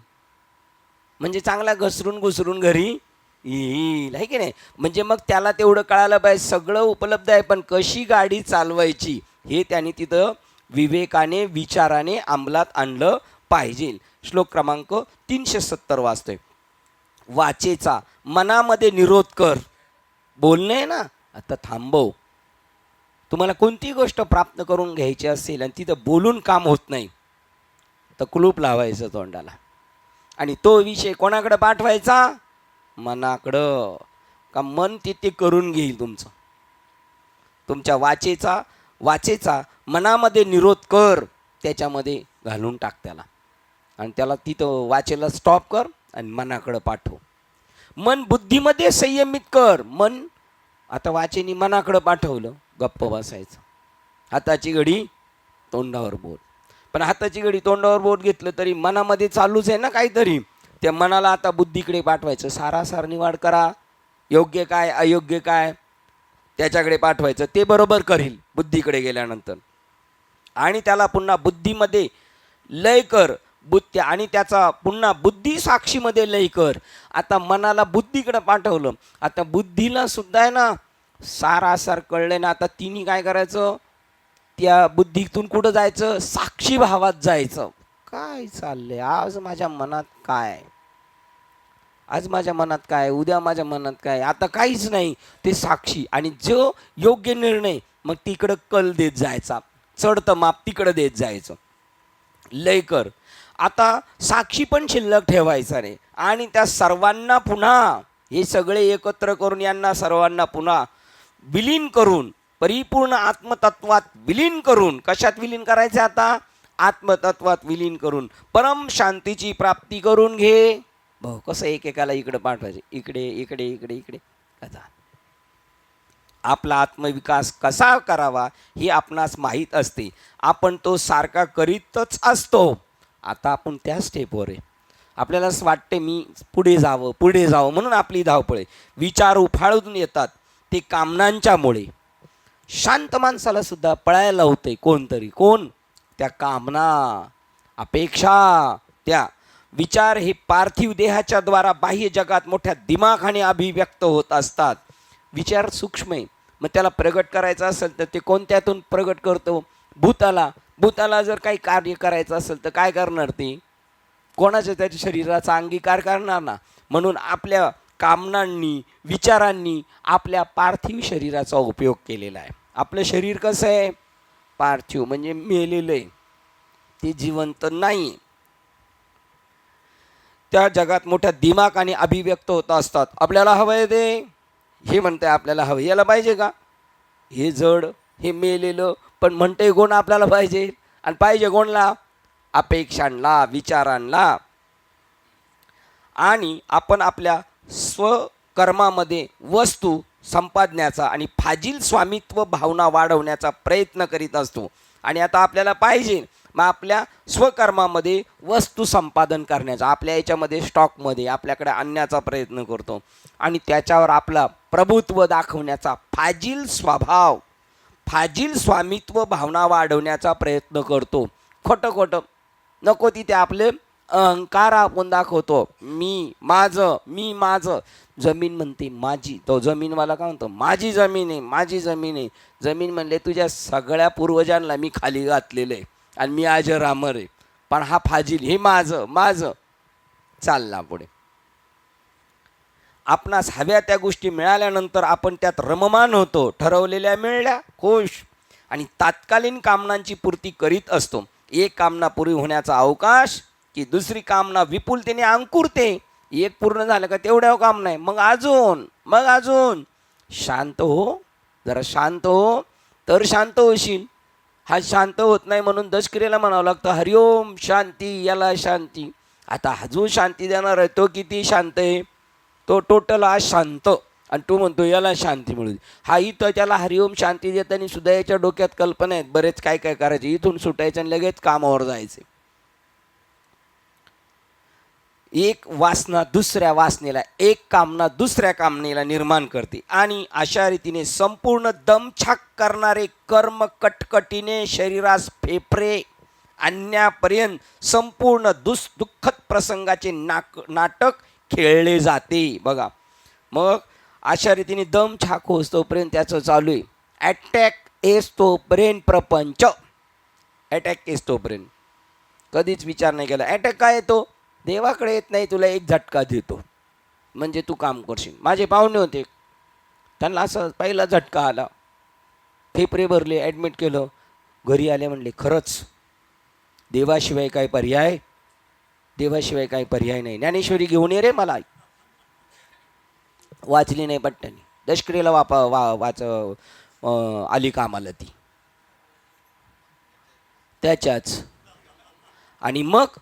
म्हणजे चांगला घसरून घरी येईल, आहे की नाही? म्हणजे मग त्याला तेवढं कळालं पाहिजे सगळं उपलब्ध आहे, पण कशी गाडी चालवायची हे त्याने तिथं विवेकाने विचाराने अंमलात आणलं पाहिजे. श्लोक क्रमांक 370 वाचतोय. वाचेचा मनामध्ये निरोध कर. बोलणे ना, आता थांबव. तुम्हाला कोणती गोष्ट प्राप्त करून घ्यायची असेल आणि तिथं बोलून काम होत नाही, तर कुलूप लावायचं तोंडाला आणि तो विषय कोणाकडे पाठवायचा? मनाकडं. का मन तिथे करून घेईल तुमच्या वाचेचा मनामध्ये निरोध कर, त्याच्यामध्ये घालून टाक त्याला आणि त्याला तिथं वाचेला स्टॉप कर आणि मनाकडं पाठव. मन बुद्धीमध्ये संयमित कर. मन आता वाचेनी मनाकडं पाठवलं, गप्प बसायचं. हाताची घडी तोंडावर बोल. पण हाताची घडी तोंडावर बोट घेतलं तरी मनामध्ये चालूच आहे ना काहीतरी. त्या मनाला आता बुद्धीकडे पाठवायचं. सारासार निवाड करा, योग्य काय अयोग्य काय त्याच्याकडे पाठवायचं. ते बरोबर करील बुद्धीकडे गेल्यानंतर. आणि त्याला पुन्हा बुद्धीमध्ये लय कर, बुद्धी आणि त्याचा पुन्हा बुद्धी साक्षीमध्ये लय कर. आता मनाला बुद्धीकडे पाठवलं, आता बुद्धीला सुद्धा आहे ना सारासार कळले ना. आता तिने काय करायचं? त्या बुद्धीतून कुठं जायचं? साक्षी भावात जायचं. काय चाललंय आज माझ्या मनात काय, आज माझ्या मनात काय, उद्या माझ्या मनात काय, आता काहीच नाही. ते साक्षी. आणि जो योग्य निर्णय मग तिकडं कल देत जायचा, चढतं माप तिकडं देत जायचं. लय कर. आता साक्षी पण शिल्लक ठेवायचा नाही. आणि त्या सर्वांना पुन्हा हे सगळे एकत्र करून यांना सर्वांना पुन्हा विलीन करून परिपूर्ण आत्मतत्वात विलीन करून. कशात विलीन करायचे? आता आत्मतत्वात विलीन करून परम शांतीची प्राप्ती करून घे. भाऊ कसं एकेकाला इकडे पाठवायचे, इकडे इकडे इकडे इकडे. आता आपला आत्मविकास कसा करावा हे आपणास माहीत असते. आपण तो सारखा करीतच असतो. आता आपण त्या स्टेपवर आहे. आपल्याला असं वाटते मी पुढे जावं म्हणून आपली धावपळ आहे. विचार उफाळून येतात ते कामनांच्यामुळे. शांत माणसाला सुद्धा पळायला होते कोणतरी. कोण? त्या कामना, अपेक्षा, त्या विचार हे पार्थिव देहाच्या द्वारा बाह्य जगात मोठ्या दिमाखाने अभिव्यक्त होत असतात. विचार सूक्ष्म आहे. मग त्याला प्रगट करायचं असेल तर ते कोणत्यातून प्रगट करतो? भूताला जर काही कार्य करायचं असेल तर काय करणार? ते कोणाच्या त्याच्या शरीराचा अंगीकार करणार ना. म्हणून आपल्या कामनांनी विचारांनी आपल्या पार्थिव शरीराचा उपयोग केलेला आहे. आपलं शरीर कसं आहे? पार्थिव म्हणजे मेलेलं आहे, ते जिवंत नाही. त्या जगात मोठ्या दिमाखाने अभिव्यक्त होत असतात. आपल्याला हवं आहे ते, हे म्हणते आपल्याला हवं. याला पाहिजे का? हे जड, हे मेलेलं. पण म्हणते कोण आपल्याला पाहिजे? आणि पाहिजे कोणला? अपेक्षांना, विचारांना. आणि आपण आपल्या स्वकर्मामध्ये वस्तू संपादण्याचा आणि फाजील स्वामित्व भावना वाढवण्याचा प्रयत्न करीत असतो. आणि आता आपल्याला पाहिजे मग आपल्या स्वकर्मामध्ये वस्तू संपादन करण्याचा, आपल्या याच्यामध्ये स्टॉकमध्ये आपल्याकडे आणण्याचा प्रयत्न करतो. आणि त्याच्यावर आपला प्रभुत्व दाखवण्याचा फाजील स्वभाव, फाजील स्वामित्व भावना वाढवण्याचा प्रयत्न करतो. खोटं नको तिथे आपले अहंकार आपण दाखवतो. मी माझं. जमीन म्हणते माझी. तो जमीनवाला काय म्हणतो? माझी जमीन आहे. जमीन म्हणले तुझ्या सगळ्या पूर्वजांना मी खाली घातलेलं आहे आणि मी अजरामर आहे. पण हा फाजील, हे माझं चालला पुढे. आपणास हव्या त्या गोष्टी मिळाल्यानंतर आपण त्यात रममान होतो. ठरवलेल्या मिळल्या खुश आणि तात्कालीन कामनांची पूर्ती करीत असतो. एक कामना पुरी होण्याचा अवकाश की दुसरी कामना विपुलतेने अंकुरते. एक पूर्ण झालं का तेवढ्या काम नाही, मग अजून शांत हो. जरा शांत हो तर शांत होशील. हा शांत होत नाही म्हणून दशक्रियेला म्हणावं लागतं हरिओम शांती, याला शांती. आता हा जो शांती देणार आहे तो किती शांत आहे? तो टोटल आज शांत. आणि तो म्हणतो याला शांती मिळू दे. हा इथं त्याला हरिओम शांती देताना सुद्धा याच्या डोक्यात कल्पना आहेत बरेच काय करायचे. इथून सुटायचं आणि लगेच कामावर जायचे. एक वासना दुसऱ्या वासनेला, एक कामना दुसऱ्या कामनेला निर्माण करते. आणि अशा रीतीने संपूर्ण दमछाक करणारे कर्म कटकटीने शरीरास फेफरे आणण्यापर्यंत संपूर्ण दुःखद प्रसंगाचे नाटक खेळले जाते. बघा मग अशा रीतीने दमछाक होतोपर्यंत त्याचं चालू आहे. अटॅक येतोपर्यंत प्रपंच, अटॅक येतोपर्यंत कधीच विचार नाही केला. अटॅक काय येतो? देवाकडे येत नाही, तुला एक झटका देतो म्हणजे तू काम करशील. माझे पाहुणे होते, त्यांना असं पहिला झटका आला. फेफरे भरले, ॲडमिट केलं. घरी आले, म्हणले खरंच देवाशिवाय काय पर्याय, देवाशिवाय काय पर्याय नाही. ज्ञानेश्वरी घेऊन ये रे मला. वाचली नाही पट्ट्याने, दशकरीला वाच आली कामाला ती त्याच्याच. आणि मग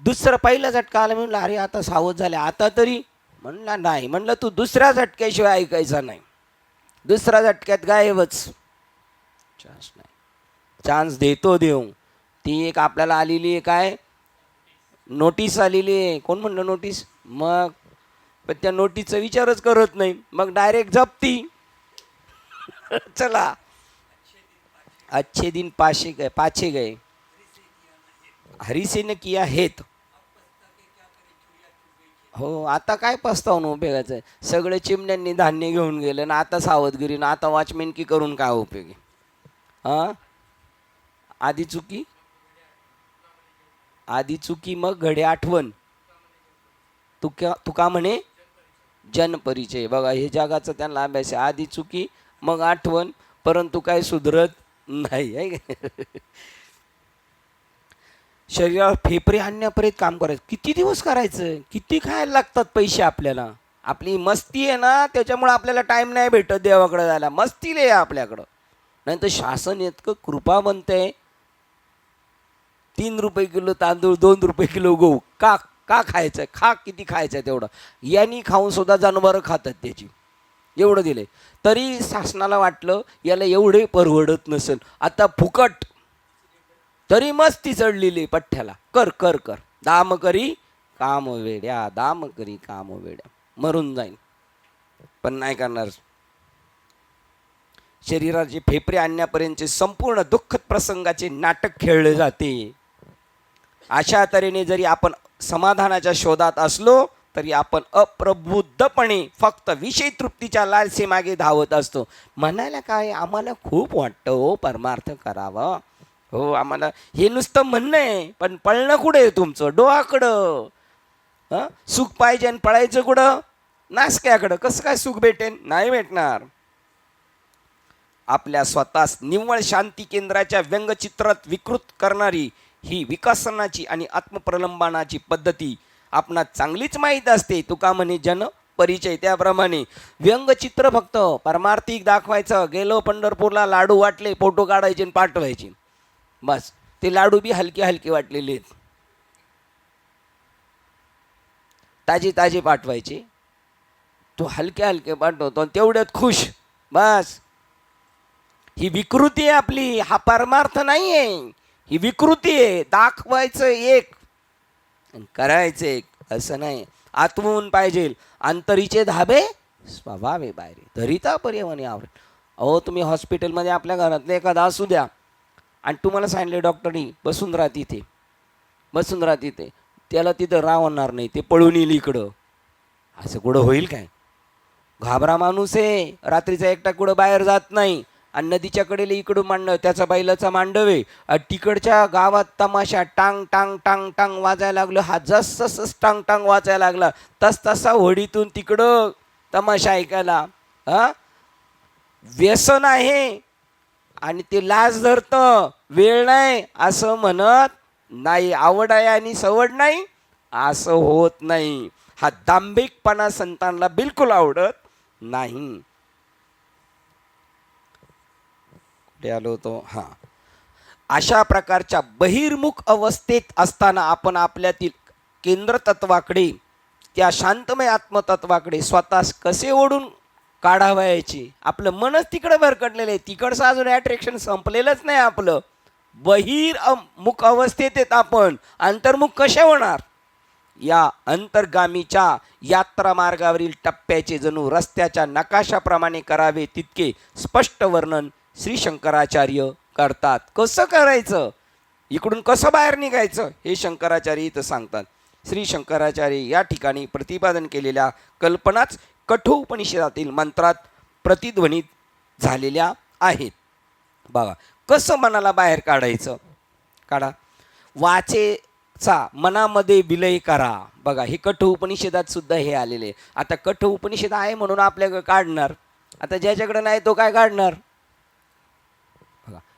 दुसरा पहिला झटका आला, म्हणलं अरे आता सावध झाले आता तरी. म्हणला नाही. म्हणलं तू दुसऱ्या झटक्याशिवाय ऐकायचा नाही, दुसऱ्या झटक्यात गायबच. चान्स नाही, चान्स देतो देऊ. ती एक आपल्याला आलेली आहे काय नोटीस आलेली आहे. कोण म्हणलं नोटीस? मग पण त्या नोटीसचा विचारच करत नाही, मग डायरेक्ट जप्ती. चला, अच्छे दिन पाछे गए हरी से न किया हेत. हो, आता काय पस्तावून उपयोगाचं आहे. सगळे चिमण्यांनी धान्य घेऊन गेले ना, आता सावधगिरी ना, आता वॉचमॅन की करून काय उपयोगी? हां, आधी चुकी, आधी चुकी मग घडे आठवण. तुका म्हणे जनपरिचय. बघा, हे जगाचं त्यांना अभ्यास आहे. आधी चुकी मग आठवण, परंतु काय सुधरत नाही आहे. शरीरावर फेफरे आणण्यापर्यंत काम करायचं. किती दिवस करायचं? किती खायला लागतात पैसे आपल्याला? आपली मस्ती आहे ना, त्याच्यामुळे आपल्याला टाईम नाही भेटत देवाकडे जायला. मस्ती लय आपल्याकडं. नाही तर शासन इतकं कृपावंत आहे. 3 रुपये किलो तांदूळ, 2 रुपये किलो गहू. का खायचं? खा, किती खायचं तेवढं. यांनी खाऊन सुद्धा जनावरं खातात त्याची. एवढं दिले तरी शासनाला वाटलं याला एवढे परवडत नसेल, आता फुकट तरी मस्ती चढलेली पठ्ठ्याला. कर कर कर, दाम करी काम वेड्या, दाम करी काम वेड्या. मरून जाईल पण नाही करणार. शरीराचे फेफरे आणण्यापर्यंतचे संपूर्ण दुःखद प्रसंगाचे नाटक खेळले जाते. अशा तऱ्हेने जरी आपण समाधानाच्या शोधात असलो तरी आपण अप्रबुद्धपणे फक्त विषय तृप्तीच्या लालसेमागे धावत असतो. म्हणायला काय, आम्हाला खूप वाटतं हो परमार्थ करावा, हो आम्हाला हे नुसतं म्हणणं आहे, पण पळणं कुठे आहे तुमचं? डोहाकडं. सुख पाहिजे आणि पळायचं कुठं? नासक्याकडं. कसं काय सुख भेटेन? नाही भेटणार. आपल्या स्वतःस निव्वळ शांती केंद्राच्या व्यंगचित्रात विकृत करणारी ही विकसनाची आणि आत्मप्रलंबनाची पद्धती आपणास चांगलीच माहीत असते. तुका म्हणे जन परिचय. त्याप्रमाणे व्यंगचित्र फक्त परमार्थिक दाखवायचं. गेलो पंढरपूरला, लाडू वाटले, फोटो काढायचे आणि पाठवायचे, बस. ते लाडू बी हलके हलके वाटलेले आहेत, ताजे ताजे पाठवायचे. तो हलके हलके पाठवतो आणि तेवढ्यात खुश, बस. ही विकृती आहे आपली, हा परमार्थ नाही आहे. ही विकृती आहे. दाखवायचं एक आणि करायचं एक, असं नाही. आत्मून पाहिजे. अंतरीचे धाबे स्वभावे बाहेर धरिता पर्यावरणी आवडेल. अहो, तुम्ही हॉस्पिटलमध्ये आपल्या घरातले एखादा असू द्या आणि तुम्हाला सांगितले डॉक्टरनी बसून राहा तिथे, बसून राहा तिथे, त्याला तिथं राहणार नाही, ते पळून येईल इकडं. असं कुठं होईल काय? घाबरा माणूस आहे. रात्रीचा एकटा कुठं बाहेर जात नाही. आणि नदीच्या कडेला इकडून मांडव, त्याचा बैलाचा मांडव आहे. तिकडच्या गावात तमाशा टांग टांग टांग टांग वाजायला लागलं. हा जसं टांग टांग वाजायला लागला तसा होडीतून तिकडं तमाशा ऐकायला. व्यसन आहे आणि ते लाज धरतं. वेळ नाही असं म्हणत नाही. आवड आहे आणि सवड नाही असं होत नाही. हा दांभिकपणा संतांना बिलकुल आवडत नाही. आलो होतो. हां, अशा प्रकारच्या बहिर्मुख अवस्थेत असताना आपण आपल्यातील केंद्र तत्वाकडे, त्या शांतमय आत्मतत्वाकडे स्वतःस कसे ओढून काढावयाचे. आपलं मनच तिकडं भरकटलेलं आहे. तिकडचं अजून अट्रॅक्शन संपलेलंच नाही आपलं. बहिर्मुख अवस्थेत येत आपण, अंतर्मुख कसे होणार? या अंतर्गामीच्या यात्रा मार्गावरील टप्प्याचे जणू रस्त्याच्या नकाशाप्रमाणे करावे तितके स्पष्ट वर्णन श्री शंकराचार्य करतात. कसं करायचं, इकडून कसं बाहेर निघायचं, हे शंकराचार्य इथं सांगतात. श्री शंकराचार्य या ठिकाणी प्रतिपादन केलेल्या कल्पनाच कठोपनिषदातील मंत्रात प्रतिध्वनित झालेल्या आहेत. बघा कसं मनाला बाहेर काढायचं. काढा. वाचेचा मनामध्ये विलय करा. बघा, हे कठोपनिषदात सुद्धा हे आलेले. आता कठोपनिषद आहे म्हणून आपल्याकडे काढणार. आता ज्याच्याकडे नाही तो काय काढणार?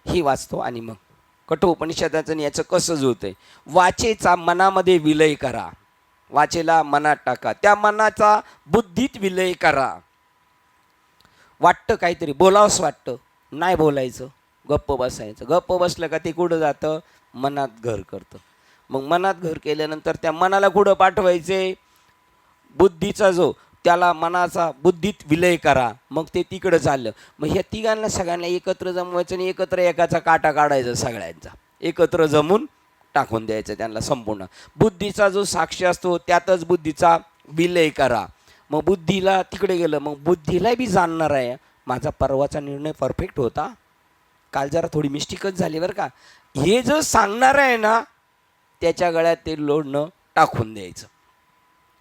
हे वाचतो आणि मग कठोपनिषदाचं याचं कसं जुळतंय. वाचेचा मनामध्ये विलय करा, वाचेला मनात टाका, त्या मनाचा बुद्धीत विलय करा. वाटतं काहीतरी बोलावंच वाटतं, नाही बोलायचं, गप्प बसायचं. गप्प बसलं का ते कुठं जातं, मनात घर करतं. मग मनात घर केल्यानंतर त्या मनाला कुठं पाठवायचे, बुद्धीचा जो त्याला मनाचा बुद्धीत विलय करा. मग ते तिकडं चाललं. मग ह्या तिघांना सगळ्यांना एकत्र जमवायचं आणि एकत्र एकाचा काटा काढायचा, सगळ्यांचा एकत्र जमून टाकून द्यायचं त्यांना संपूर्ण. बुद्धीचा जो साक्षी असतो त्यातच बुद्धीचा विलय करा. मग बुद्धीला तिकडे गेलं, मग बुद्धीला बी जाणणार आहे माझा परवाचा निर्णय परफेक्ट होता, काल जरा थोडी मिस्टेकच झाली बरं का, हे जो सांगणार आहे ना त्याच्या गळ्यात ते लोढणं टाकून द्यायचं.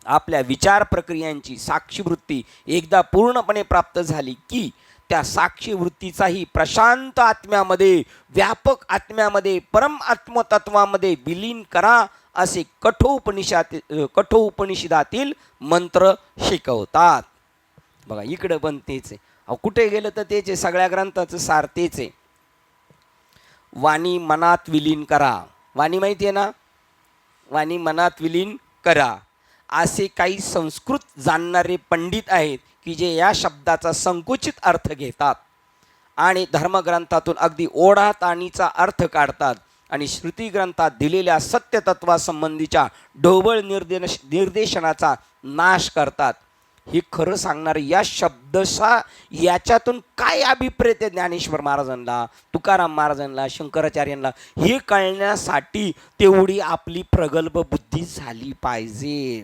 आपल्या विचार प्रक्रियांची साक्षीवृत्ती एकदा पूर्णपणे प्राप्त झाली की त्या साक्षीवृत्तीचाही प्रशांत आत्म्यामध्ये, व्यापक आत्म्यामध्ये, परम आत्मतत्वामध्ये विलीन करा, असे कठोपनिषदातील मंत्र शिकवतात. बघा इकडं पण तेच आहे. अहो कुठे गेलं तर तेच आहे, सगळ्या ग्रंथाचं सार तेच आहे. वाणी मनात विलीन करा. वाणी माहिती आहे ना, वाणी मनात विलीन करा. असे काही संस्कृत जाणणारे पंडित आहेत की जे या शब्दाचा संकुचित अर्थ घेतात आणि धर्मग्रंथातून अगदी ओढाताणीचा अर्थ काढतात आणि श्रुती ग्रंथात दिलेल्या सत्यतत्वासंबंधीच्या ढोबळ निर्देशनाचा नाश करतात. हे खरं सांगणारे या शब्दशा याच्यातून काय अभिप्रेत आहे ज्ञानेश्वर महाराजांना, तुकाराम महाराजांना, शंकराचार्यांना, हे कळण्यासाठी तेवढी आपली प्रगल्भ बुद्धी झाली पाहिजे.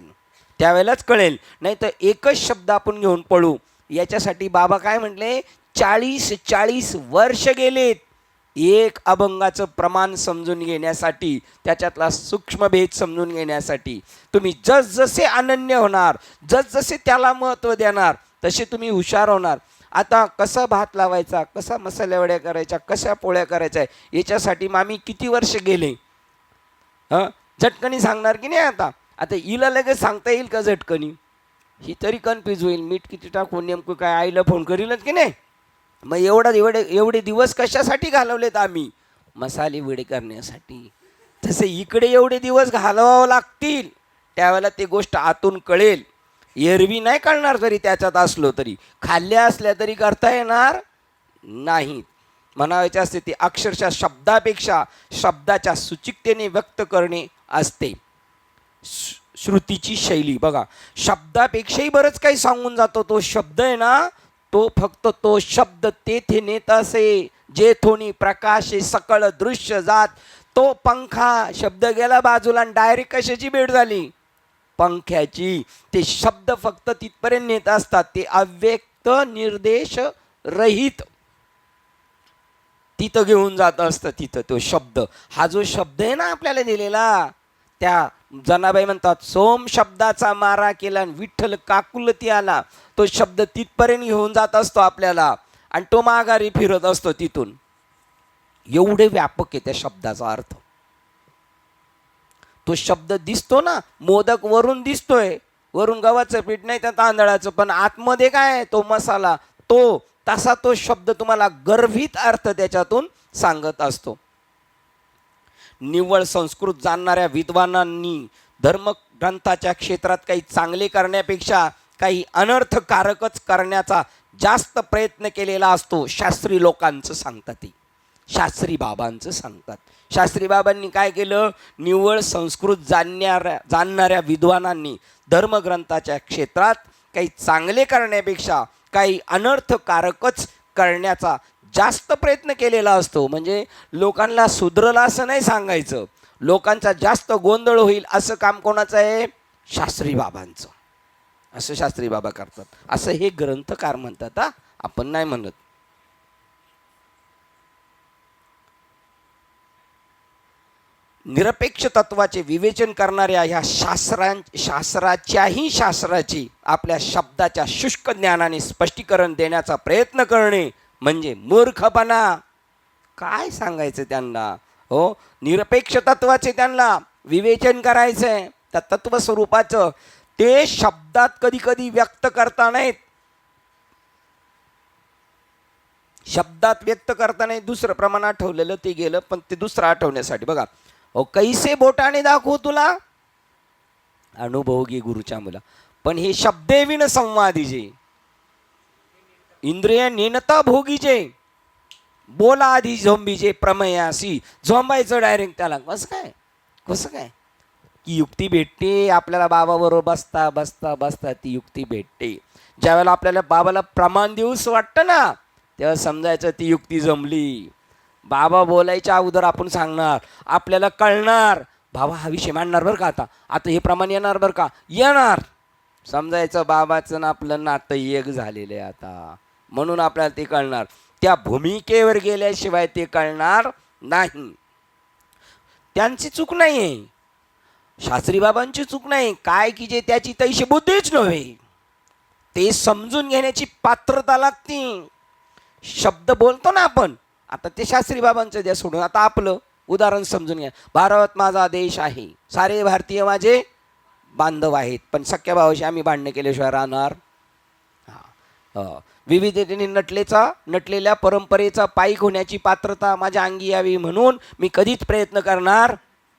त्यावेळेलाच कळेल. नाही तर एकच शब्द आपण घेऊन पळू. याच्यासाठी बाबा काय म्हटले, 40 वर्ष गेलेत एक अभंगाचं प्रमाण समजून घेण्यासाठी, त्याच्यातला सूक्ष्मभेद समजून घेण्यासाठी. तुम्ही जसजसे अनन्य होणार, जसजसे त्याला महत्त्व देणार, तसे तुम्ही हुशार होणार. आता कसा भात लावायचा, कसा मसाल्या वड्या करायच्या, कशा पोळ्या करायच्या, याच्यासाठी आम्ही किती वर्ष गेले. झटकणी सांगणार की नाही. आता हिला लगेच सांगता येईल का झटकणी, ही तरी कन्फ्यूज होईल. मीठ किती टाकून नेमकं काय आईला फोन करीलच की नाही. मग एवढे दिवस कशासाठी घालवलेत आम्ही, मसाले वडे करण्यासाठी. तसे इकडे एवढे दिवस घालवावं लागतील, त्यावेळेला ते गोष्ट आतून कळेल. एरवी नाही कळणार, जरी त्याच्यात असलो तरी, खाल्ल्या असल्या तरी करता येणार नाही. म्हणायचे असते ते अक्षरशः शब्दापेक्षा शब्दाच्या सुचिकतेने व्यक्त करणे असते श्रुतीची शैली. बघा शब्दापेक्षाही बरंच काही सांगून जातो तो शब्द आहे ना, तो फक्त तो शब्द तेथे नेत असे जेथोनी प्रकाशे सकळ दृश्य जात. तो पंखा शब्द गेला बाजूला आणि डायरेक्ट कशाची भेट झाली, पंख्याची. ते शब्द फक्त तिथपर्यंत नेत असतात, ते अव्यक्त निर्देश रहित तिथं घेऊन जात असतं. तिथं तो शब्द, हा जो शब्द आहे ना आपल्याला दिलेला, त्या जनाबाई म्हणतात सोम शब्दाचा मारा केला आणि विठ्ठल काकुलती आला. तो शब्द तिथपर्यंत घेऊन जात असतो आपल्याला आणि तो माघारी फिरत असतो तिथून. एवढे व्यापक आहे त्या शब्दाचा अर्थ. तो शब्द दिसतो ना, मोदक वरून दिसतोय, वरून गव्हाचं पीठ नाही तर तांदळाचं, पण आतमध्ये काय आहे तो मसाला, तो तसा तो शब्द तुम्हाला गर्भित अर्थ त्याच्यातून सांगत असतो. निव्वळ संस्कृत जाणणाऱ्या विद्वानांनी धर्मग्रंथाच्या क्षेत्रात काही चांगले करण्यापेक्षा काही अनर्थकारकच करण्याचा जास्त प्रयत्न केलेला असतो. शास्त्री लोकांचं सांगतात, ते शास्त्री बाबांचं सांगतात. शास्त्री बाबांनी काय केलं, निव्वळ संस्कृत जाणणाऱ्या विद्वानांनी धर्मग्रंथाच्या क्षेत्रात काही चांगले करण्यापेक्षा काही अनर्थकारकच करण्याचा जास्त प्रयत्न केलेला असतो. म्हणजे लोकांना सुधरलं असं नाही सांगायचं, लोकांचा जास्त गोंधळ होईल असं काम कोणाचं आहे, शास्त्री बाबांचं. असं शास्त्री बाबा करतात, असं हे ग्रंथकार म्हणतात. आपण नाही म्हणत. निरपेक्ष तत्वाचे विवेचन करणाऱ्या ह्या शास्त्राची आपल्या शब्दाच्या शुष्क ज्ञानाने स्पष्टीकरण देण्याचा प्रयत्न करणे म्हणजे मूर्खपणा. काय सांगायचं त्यांना हो, निरपेक्ष तत्वाचे त्यांना विवेचन करायचंय, त्या तत्व स्वरूपाचं. ते शब्दात कधी कधी व्यक्त करता नाहीत, शब्दात व्यक्त करताना दुसरं प्रमाण आठवलेलं ते गेलं, पण ते दुसरं आठवण्यासाठी बघा, अहो कैसे बोटाने दाखवू तुला, अनुभव घे गुरुच्या मुला. पण हे शब्दे विण संवादीजे, इंद्रिय नेनता भोगीजे, बोला आधी झोंबीजे प्रमेयासी. झोंबायचं डायरेक्ट त्याला. कसं काय की युक्ती भेटते आपल्याला बाबाबरोबर बसता बसता बसता ती युक्ती भेटते. ज्यावेळेला आपल्याला बाबाला प्रमाण देऊस वाटतं ना, तेव्हा समजायचं ती युक्ती जमली. बाबा बोलायच्या अगोदर आपण सांगणार, आपल्याला कळणार बाबा हा विषय मांडणार बरं का, आता हे प्रमाण येणार बरं का, येणार. समजायचं बाबाचं ना आपलं नातं एक झालेलं आहे आता, म्हणून आपल्याला ते कळणार. त्या भूमिकेवर गेल्याशिवाय ते कळणार नाही. त्यांची चूक नाही आहे, शास्त्री बाबांची चूक नाही. काय की जे त्याची तैशी बुद्धीच नव्हे, ते समजून घेण्याची पात्रता लागते. शब्द बोलतो ना आपण, आता ते शास्त्री बाबांचं द्या सोडून, आता आपलं उदाहरण समजून घ्या. भारत माझा देश आहे, सारे भारतीय माझे बांधव आहेत, पण सख्या भावाशी आम्ही भांडणं केल्याशिवाय राहणार. विविधतेने नटलेल्या परंपरेचा पायीक होण्याची पात्रता माझ्या अंगी यावी म्हणून मी कधीच प्रयत्न करणार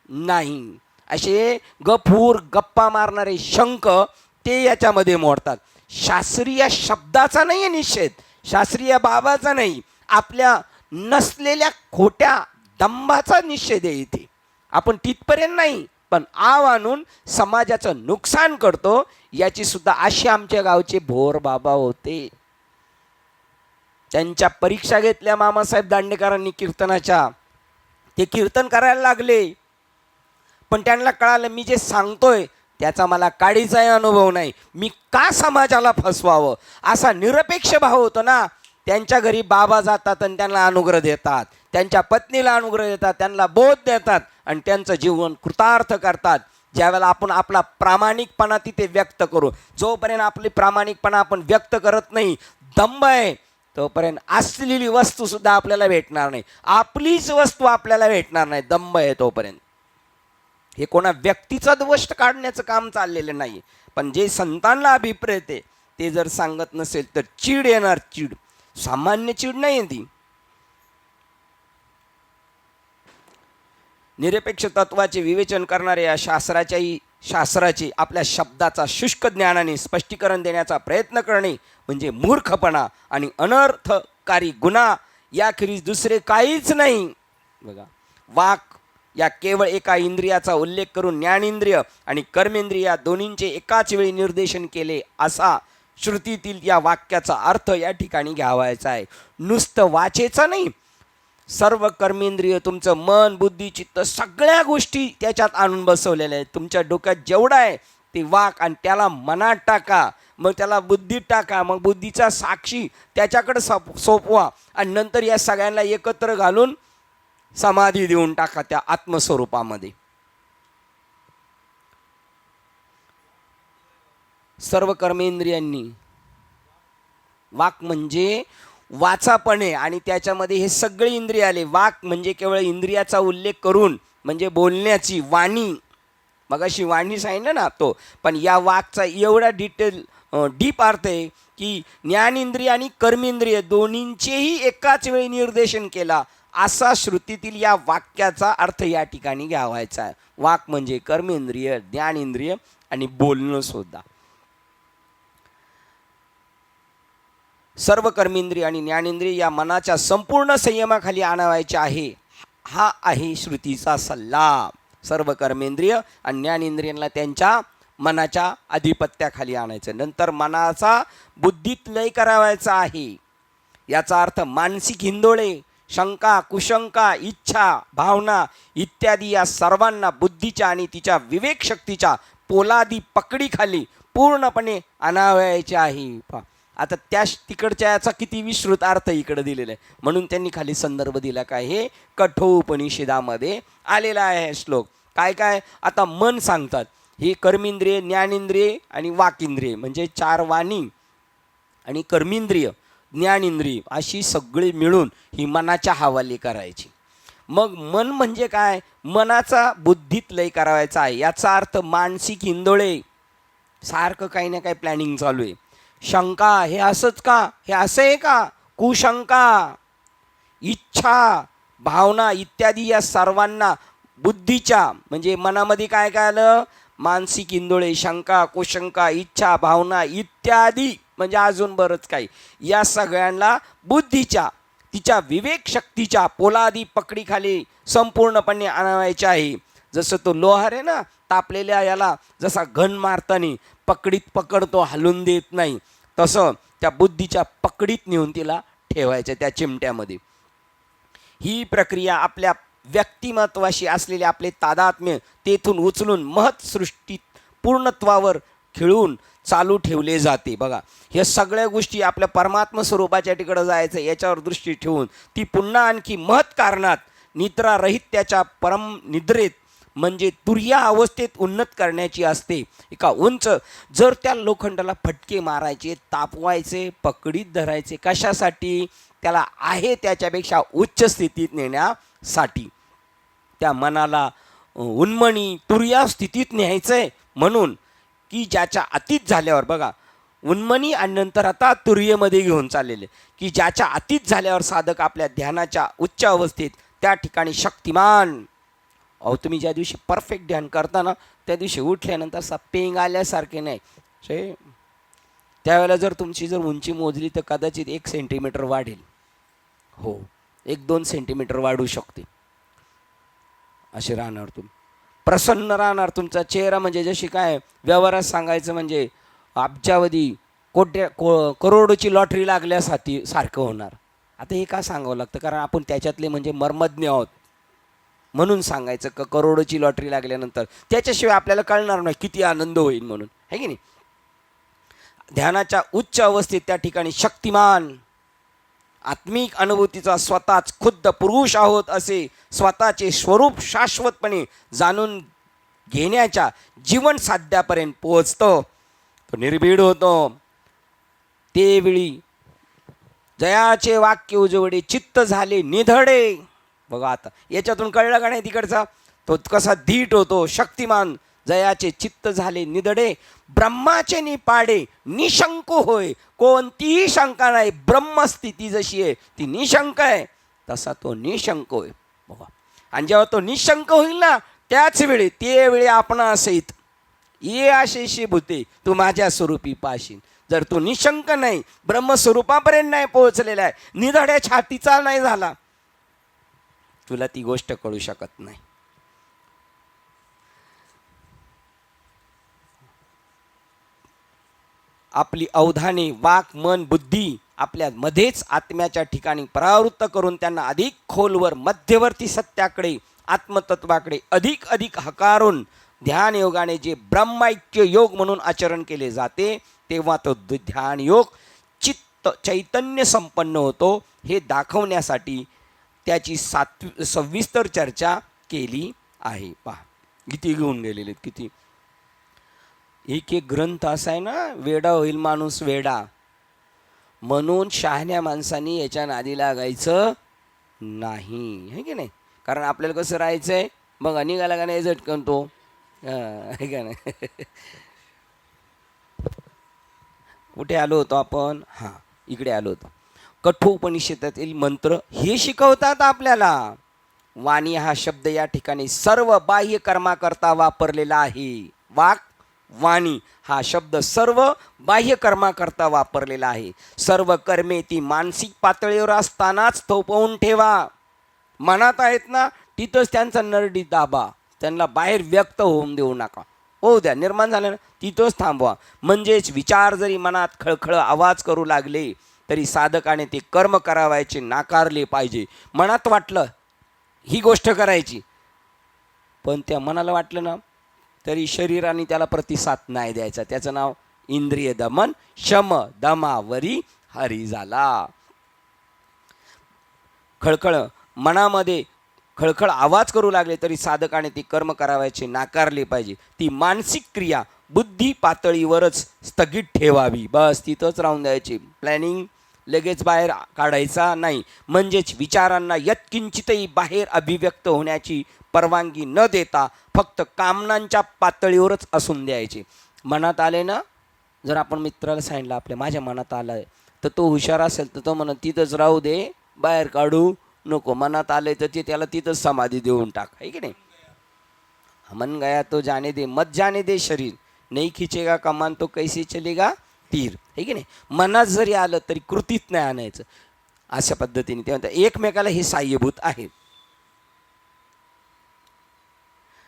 नाही. असे गप्पा मारणारे शंख ते याच्यामध्ये मोडतात. शास्त्रीय शब्दाचा नाही आहे निषेध, शास्त्रीय बाबाचा नाही, आपल्या नसलेल्या खोट्या दंभाचा निषेध आहे इथे. आपण तिथपर्यंत नाही, पण आव आणून समाजाचं नुकसान करतो याची सुद्धा अशी आमच्या गावचे भोर बाबा होते. त्यांच्या परीक्षा घेतल्या मामासाहेब दांडेकरांनी कीर्तनाच्या, ते कीर्तन करायला लागले, पण त्यांना कळालं मी जे सांगतोय त्याचा मला काडीचाही अनुभव नाही, मी का समाजाला फसवावं. असा निरपेक्ष भाव होतो ना. त्यांच्या घरी बाबा जातात आणि त्यांना अनुग्रह देतात, त्यांच्या पत्नीला अनुग्रह देतात, त्यांना बोध देतात आणि त्यांचं जीवन कृतार्थ करतात. ज्यावेळेला आपण आपला प्रामाणिकपणा तिथे व्यक्त करू, जोपर्यंत आपली प्रामाणिकपणा आपण व्यक्त करत नाही, दंभ आहे, तोपर्यंत असलेली वस्तू सुद्धा आपल्याला भेटणार नाही, आपलीच वस्तू आपल्याला भेटणार नाही, दंभ आहे तोपर्यंत. हे कोणा व्यक्तीचा दोष काढण्याचं काम चाललेलं नाही, पण जे संतांना अभिप्रेत आहे ते जर सांगत नसेल तर चीड येणार. चीड सामान्य चीड नाही आहे ती. निरपेक्ष तत्वाचे विवेचन करणारे या शास्त्राचे आपल्या शब्दाचा शुष्क ज्ञानाने स्पष्टीकरण देण्याचा प्रयत्न करणे म्हणजे मूर्खपणा आणि अनर्थकारी गुन्हा याखेरीज दुसरे काहीच नाही. बघा, वाक या केवळ एका इंद्रियाचा उल्लेख करून ज्ञानेंद्रिय आणि कर्मेंद्रिय या दोन्हींचे एकाच वेळी निर्देशन केले असा श्रुतीतील या वाक्याचा अर्थ या ठिकाणी घ्यावायचा आहे. नुसतं वाचेचं नाही, सर्व कर्मेंद्रिय, तुमचं मन, बुद्धी, चित्त, सगळ्या गोष्टी त्याच्यात आणून बसवलेल्या आहेत. तुमच्या डोक्यात जेवढं आहे ते वाक, आणि त्याला मनात टाका, मग त्याला बुद्धीत टाका, मग बुद्धीचा साक्षी त्याच्याकडे सोपवा, आणि नंतर या सगळ्यांना एकत्र घालून समाधी देऊन टाका त्या आत्मस्वरूपामध्ये. सर्व कर्मेंद्रियांनी, वाक म्हणजे वाचापणे, आणि त्याच्यामध्ये हे सगळे इंद्रिय आले. वाक म्हणजे केवळ इंद्रियाचा उल्लेख करून, म्हणजे बोलण्याची वाणी, मग अशी वाणी सांगितलं ना तो, पण या वाकचा एवढा डीप अर्थ आहे की ज्ञानेंद्रिय आणि कर्मेंद्रिय दोन्हींचेही एकाच वेळी निर्देशन केला असा श्रुतीतील या वाक्याचा अर्थ या ठिकाणी घ्यावायचा आहे. वाक म्हणजे कर्मेंद्रिय, ज्ञानेंद्रिय आणि बोलणं सुद्धा. सर्व कर्मेंद्रिय आणि ज्ञानेंद्रिय या मनाच्या संपूर्ण संयमाखाली आणावायचे आहे, हा आहे श्रुतीचा सल्ला. सर्व कर्मेंद्रिय आणि ज्ञानेंद्रियांना त्यांच्या मनाच्या अधिपत्याखाली आणायचं, नंतर मनाचा बुद्धीत लय करावायचा आहे. याचा अर्थ मानसिक हिंदोळे, शंका, कुशंका, इच्छा, भावना इत्यादी या सर्वांना बुद्धीच्या आणि तिच्या विवेक शक्तीच्या पोलादी पकडीखाली पूर्णपणे आणावायचे आहे. आता त्या तिकडच्या याचा किती विस्तृत अर्थ इकडे दिलेला आहे, म्हणून त्यांनी खाली संदर्भ दिला काय, हे कठोपनिषदामध्ये आलेला आहे श्लोक. काय काय आता मन सांगतात, हे कर्मेंद्रिय, ज्ञानेंद्रिय आणि वाकेंद्रिय म्हणजे चार वाणी आणि कर्मेंद्रिय, ज्ञानेंद्रिय अशी सगळी मिळून ही मनाच्या हवाली करायची. मग मन म्हणजे काय, मनाचा बुद्धीत लय करावायचा आहे. याचा अर्थ मानसिक हिंदोळे, सारखं काही ना काही प्लॅनिंग चालू आहे. शंका, हे असंच का, हे असं आहे का, कुशंका, इच्छा, भावना इत्यादी या सर्वांना बुद्धीच्या म्हणजे मनामध्ये काय काय आलं, मानसिक इंदोळे, शंका, कुशंका, इच्छा, भावना इत्यादी म्हणजे अजून बरंच काही, या सगळ्यांना बुद्धीच्या तिच्या विवेक शक्तीच्या पोलादी पकडीखाली संपूर्णपणे आणायचे आहे. जसं तो लोहार आहे ना, तापलेल्या याला जसा घन मारताना पकडीत पकडतो, हलून देत नाही, तसं त्या बुद्धीच्या पकडीत नेऊन तिला ठेवायचं त्या चिमट्यामध्ये. ही प्रक्रिया आपल्या व्यक्तिमत्वाशी असलेले आपले तादात्म्य तेथून उचलून महत् सृष्टीत पूर्णत्वावर खिळून चालू ठेवले जाते. बघा, ह्या सगळ्या गोष्टी आपल्या परमात्मा स्वरूपाच्या ठिकाणी जायचं याच्यावर दृष्टी ठेवून ती पुन्हा आणखी महत् कारणात निद्रारहित त्याच्या परम निद्रेत म्हणजे तुर्या अवस्थेत उन्नत करण्याची असते. एका उंच जर त्या लोखंडाला फटके मारायचे, तापवायचे, पकडीत धरायचे, कशासाठी? त्याला आहे त्याच्यापेक्षा उच्च स्थितीत नेण्यासाठी. त्या मनाला उन्मणी तुर्या स्थितीत न्यायचं आहे, म्हणून की ज्याच्या अतीत झाल्यावर बघा उन्मनी आणि नंतर आता तुर्येमध्ये घेऊन चाललेले, की ज्याच्या अतीत झाल्यावर साधक आपल्या ध्यानाच्या उच्च अवस्थेत त्या ठिकाणी शक्तिमान. अहो, तुम्ही ज्या दिवशी परफेक्ट ध्यान करता ना, त्या दिवशी उठल्यानंतर असा पेंग आल्यासारखे नाही. त्यावेळेला जर तुमची जर उंची मोजली तर कदाचित 1 सेंटीमीटर वाढेल. हो, 1-2 सेंटीमीटर वाढू शकते. असे राहणार तुम्ही, प्रसन्न राहणार. तुमचा चेहरा म्हणजे जशी काय व्यवहारात सांगायचं म्हणजे अब्जावधी करोडोची लॉटरी लागल्यासाठी सारखं होणार. आता हे का सांगावं लागतं? कारण आपण त्याच्यातले म्हणजे मर्मज्ञ आहोत म्हणून सांगायचं का करोडोची लॉटरी लागल्यानंतर त्याच्याशिवाय आपल्याला कळणार नाही किती आनंद होईल म्हणून, है की नाही? ध्यानाच्या उच्च अवस्थेत त्या ठिकाणी शक्तिमान आत्मिक अनुभूतीचा स्वतःच खुद्द पुरुष आहोत असे स्वतःचे स्वरूप शाश्वतपणे जाणून घेण्याच्या जीवन साध्यापर्यंत पोहोचतो, तो निर्भीड होतो. तेवेळी जयाचे वाक्य उजवडे चित्त झाले निधडे. बघा, आता याच्यातून कळलं का नाही तिकडचा? तो कसा धीट होतो, शक्तिमान. जयाचे चित्त झाले निधडे, ब्रह्माचे निपाडे निशंक होय, कोणतीही शंका नाही. ब्रह्मस्थिती जशी आहे ती निशंक आहे, तसा तो निशंक होय. बघा, आणि जेव्हा तो निशंक होईल ना, त्याच वेळी ते वेळी आपण असेत ये आशेशी भूते तू माझ्या स्वरूपी पाशीन. जर तू निशंक नाही, ब्रह्मस्वरूपापर्यंत नाही पोहोचलेला आहे, निधड्या छातीचा नाही झाला, तुला ती गोष्ट कळू शकत नाही. आपली अवधाने, वाक, मन, बुद्धी आपल्या मध्येच आत्म्याच्या ठिकाणी परावृत्त करून त्यांना अधिक खोलवर मध्यवर्ती सत्याकडे, आत्मतत्वाकडे अधिक अधिक हकारून ध्यान योगाने जे ब्रह्मैक्य योग म्हणून आचरण केले जाते, तेव्हा तो ध्यान योग चित्त चैतन्य संपन्न होतो. हे दाखवण्यासाठी त्याची सविस्तर चर्चा केली आहे. पहा, किती घेऊन गेलेले, किती एक एक ग्रंथ असा आहे ना, वेडा होईल माणूस वेडा. म्हणून शहाण्या माणसांनी याच्या नादी लागायचं नाही, है की नाही? कारण आपल्याला कसं राहायचं आहे, मग निघाला का नाही झटकन तो, है का नाही? कुठे आलो होतो आपण? हां, इकडे आलो होतो. कठोपनिषदातील मंत्र हे शिकवतात आपल्याला. वाणी हा शब्द या ठिकाणी सर्व बाह्य कर्माकरता वापरलेला आहे. वाक, वाणी हा शब्द सर्व बाह्य कर्माकरता वापरलेला आहे. सर्व कर्मे ती मानसिक पातळीवर असतानाच थोपवून ठेवा. मनात आहेत ना, तिथंच त्यांचा नरडी दाबा, त्यांना बाहेर व्यक्त होऊन देऊ नका. होऊ द्या, निर्माण झालं ना तिथंच थांबवा. म्हणजेच विचार जरी मनात खळखळ आवाज करू लागले तरी साधकाने ते कर्म करावायचे नाकारले पाहिजे. मनात वाटलं ही गोष्ट करायची, पण त्या मनाला वाटलं ना तरी शरीराने त्याला प्रतिसाद नाही द्यायचा. त्याचं नाव इंद्रिय दमन, शम दमावरी हरी झाला. खळखळ मनामध्ये खळखळ आवाज करू लागले तरी साधकाने ती कर्म करावायचे नाकारले पाहिजे. ती मानसिक क्रिया बुद्धी पातळीवरच स्थगित ठेवावी. बस तिथंच राहून द्यायची. प्लॅनिंग लगेच बाहेर काढायचा नाही. म्हणजेच विचारांना यत्किंचितही बाहेर अभिव्यक्त होण्याची परवानगी न देता फक्त कामनांच्या पातळीवरच असून द्यायचे. मनात आले ना, जर आपण मित्राला सांगितलं आपल्या माझ्या मनात आलं आहे, तर तो हुशार असेल तर तो म्हणत तिथंच राहू दे, बाहेर काढू नको. मनात आले तर ते त्याला तिथंच समाधी देऊन टाक, आहे की नाही. मन गया तो जाने दे, मत जाने दे शरीर, नाही खिचेगा कमान तो कैसे चलेगा तीर, आहे की नाही. मनात जरी आलं तरी कृतीत नाही आणायचं. अशा पद्धतीने ते म्हणतात एकमेकाला हे साह्यभूत आहे.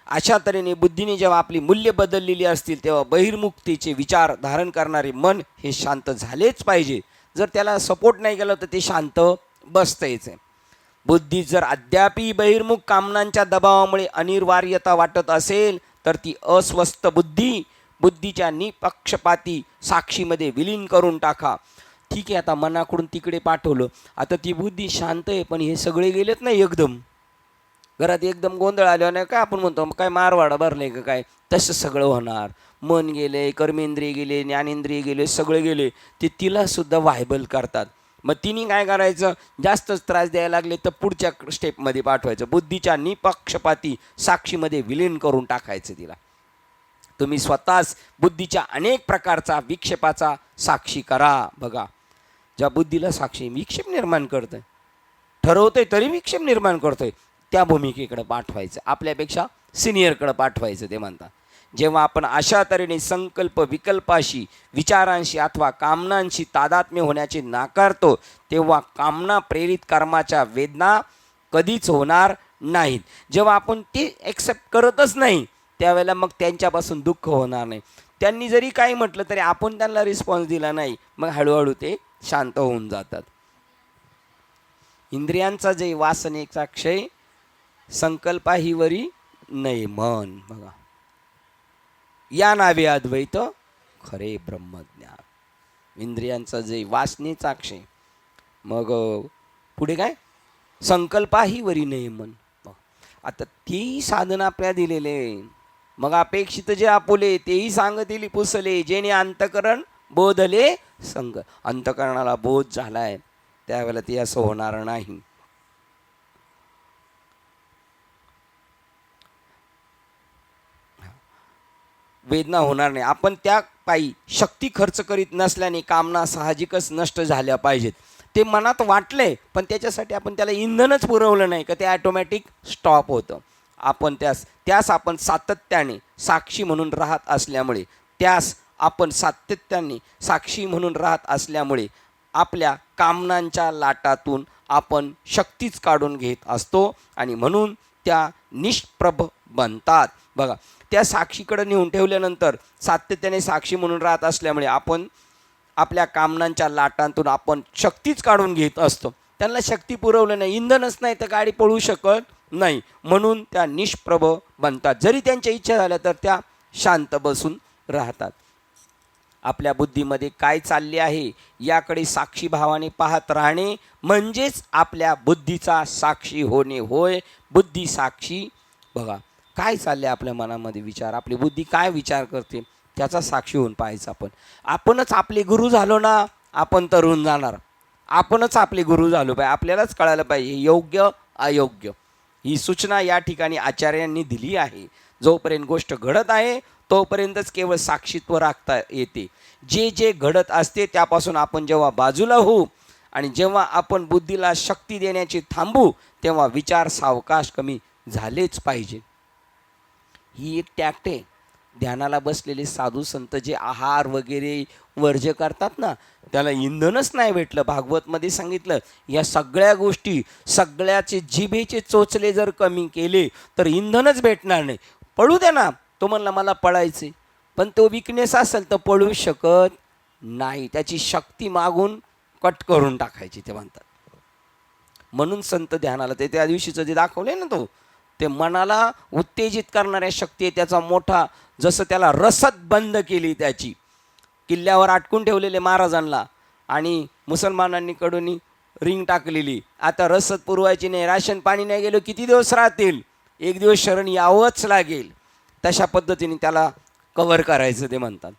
अशा तऱ्हेने बुद्धीने जेव्हा आपली मूल्य बदललेली असतील तेव्हा बहिर्मुक्तीचे विचार धारण करणारे मन हे शांत झालेच पाहिजे. जर त्याला सपोर्ट नाही केलं तर ते शांत बसतंच आहे. बुद्धी जर अद्यापी बहिर्मुख कामनांच्या दबावामुळे अनिर्वार्यता वाटत असेल तर ती अस्वस्थ बुद्धीच्या निपक्षपाती साक्षीमध्ये विलीन करून टाका. ठीक आहे, आता मनाकडून तिकडे पाठवलं, आता ती बुद्धी शांत आहे पण हे सगळे गेलेत ना एकदम, घरात एकदम गोंधळ आल्यावर नाही काय आपण म्हणतो काय मारवाडा भरले का काय, तसं सगळं होणार. मन गेले, कर्मेंद्रिय गेले, ज्ञानेंद्रिय गेले, सगळे गेले, ते तिलासुद्धा व्हायबल करतात. मग तिने काय करायचं, जास्तच त्रास द्यायला लागले तर पुढच्या स्टेपमध्ये पाठवायचं, बुद्धीच्या निपक्षपाती साक्षीमध्ये विलीन करून टाकायचं तिला. तुम्ही स्वतःच बुद्धीच्या अनेक प्रकारचा विक्षेपाचा साक्षी करा. बघा, ज्या बुद्धीला साक्षी विक्षेप निर्माण करतोय, ठरवतोय तरी विक्षेप निर्माण करतोय, त्या भूमिकेकडे पाठवायचं, आपल्यापेक्षा सिनियरकडे पाठवायचं. ते म्हणतात जेव्हा आपण अशा तऱ्हेने संकल्प विकल्पाशी, विचारांशी अथवा कामनांशी तादात्म्य होण्याचे नाकारतो तेव्हा कामना प्रेरित कर्माच्या वेदना कधीच होणार नाहीत. जेव्हा आपण ते ॲक्सेप्ट करतच नाही त्यावेळेला मग त्यांच्यापासून दुःख होणार नाही. त्यांनी जरी काही म्हटलं तरी आपण त्यांना रिस्पॉन्स दिला नाही, मग हळूहळू ते शांत होऊन जातात. इंद्रियांचा जे वासनेचा क्षय, संकल्पाही वरी नाही मन. बघा, या नावे अद्वैत खरे ब्रह्मज्ञान. इंद्रियांचा जे वासनेचा क्षय, मग पुढे काय, संकल्पाही वरी नाही मन. आता ती साधना आपल्या दिलेले, मग अपेक्षित जे आपुले तेही सांगतील पुसले, जेणे अंतकरण बोधले संग. अंतकरणाला बोध झालाय त्यावेळेला ते असं होणार नाही. वेदना होणार नाही. आपण त्या पायी शक्ती खर्च करीत नसल्याने कामना साहजिकच नष्ट झाल्या पाहिजेत. ते मनात वाटलंय पण त्याच्यासाठी आपण त्याला इंधनच पुरवलं नाही का ते ॲटोमॅटिक स्टॉप होतं. आपण त्यास आपण सातत्याने साक्षी म्हणून राहत असल्यामुळे आपल्या कामनांच्या लाटातून आपण शक्तीच काढून घेत असतो आणि म्हणून त्या निष्प्रभ बनतात. बघा, त्या साक्षीकडे नेऊन ठेवल्यानंतर सातत्याने साक्षी म्हणून राहत असल्यामुळे आपण आपल्या कामनांच्या लाटांतून आपण शक्तीच काढून घेत असतो. त्यांना शक्ती पुरवलं नाही, इंधनच नाही तर गाडी पळू शकत नाही, म्हणून त्या निष्प्रभ बनतात. जरी त्यांच्या इच्छा झाल्या तर त्या शांत बसून राहतात. आपल्या बुद्धीमध्ये काय चालले आहे याकडे साक्षी भावाने पाहत राहणे म्हणजेच आपल्या बुद्धीचा साक्षी होणे होय. बुद्धी साक्षी. बघा, काय चालले आपल्या मनामध्ये विचार, आपली बुद्धी काय विचार करते त्याचा साक्षी होऊन पाहायचं. आपणच आपले गुरु झालो ना, आपण तरुण जाणार. आपणच आपले गुरु झालो पाहिजे, आपल्यालाच कळायला पाहिजे योग्य अयोग्य. ही सूचना या ठिकाणी आचार्यांनी दिली आहे. जोपर्यंत गोष्ट घडत आहे तोपर्यंतच केवळ साक्षीत्व राखता येते. जे जे घडत असते त्यापासून आपण जेव्हा बाजूला होऊ आणि जेव्हा आपण बुद्धीला शक्ती देण्याची थांबू तेव्हा विचार सावकाश कमी झालेच पाहिजे. ही एक टॅक्ट आहे. ध्यानाला बसलेले साधू संत जे आहार वगैरे वर्ज्य करतात ना, त्याला इंधनच नाही भेटलं. भागवतमध्ये सांगितलं या सगळ्या गोष्टी, सगळ्याचे जिभेचे चोचले जर कमी केले तर इंधनच भेटणार नाही. पळू द्या ना, तो म्हणला मला पळायचे, पण तो विकनेस असेल तर पळू शकत नाही. त्याची शक्ती मागून कट करून टाकायची ते म्हणतात. म्हणून संत ध्यानाला ते त्या दिवशीचं जे दाखवले ना, तो ते मनाला उत्तेजित करणाऱ्या शक्ती आहे त्याचा मोठा. जसं त्याला रसद बंद केली, त्याची किल्ल्यावर अटकून ठेवलेले महाराजांना आणि मुसलमानांनी कडून रिंग टाकलेली, आता रसद पुरवायची नाही, राशन पाणी नाही गेलं किती दिवस राहतील, एक दिवस शरण यावंच लागेल. तशा पद्धतीने त्याला कव्हर करायचं ते म्हणतात.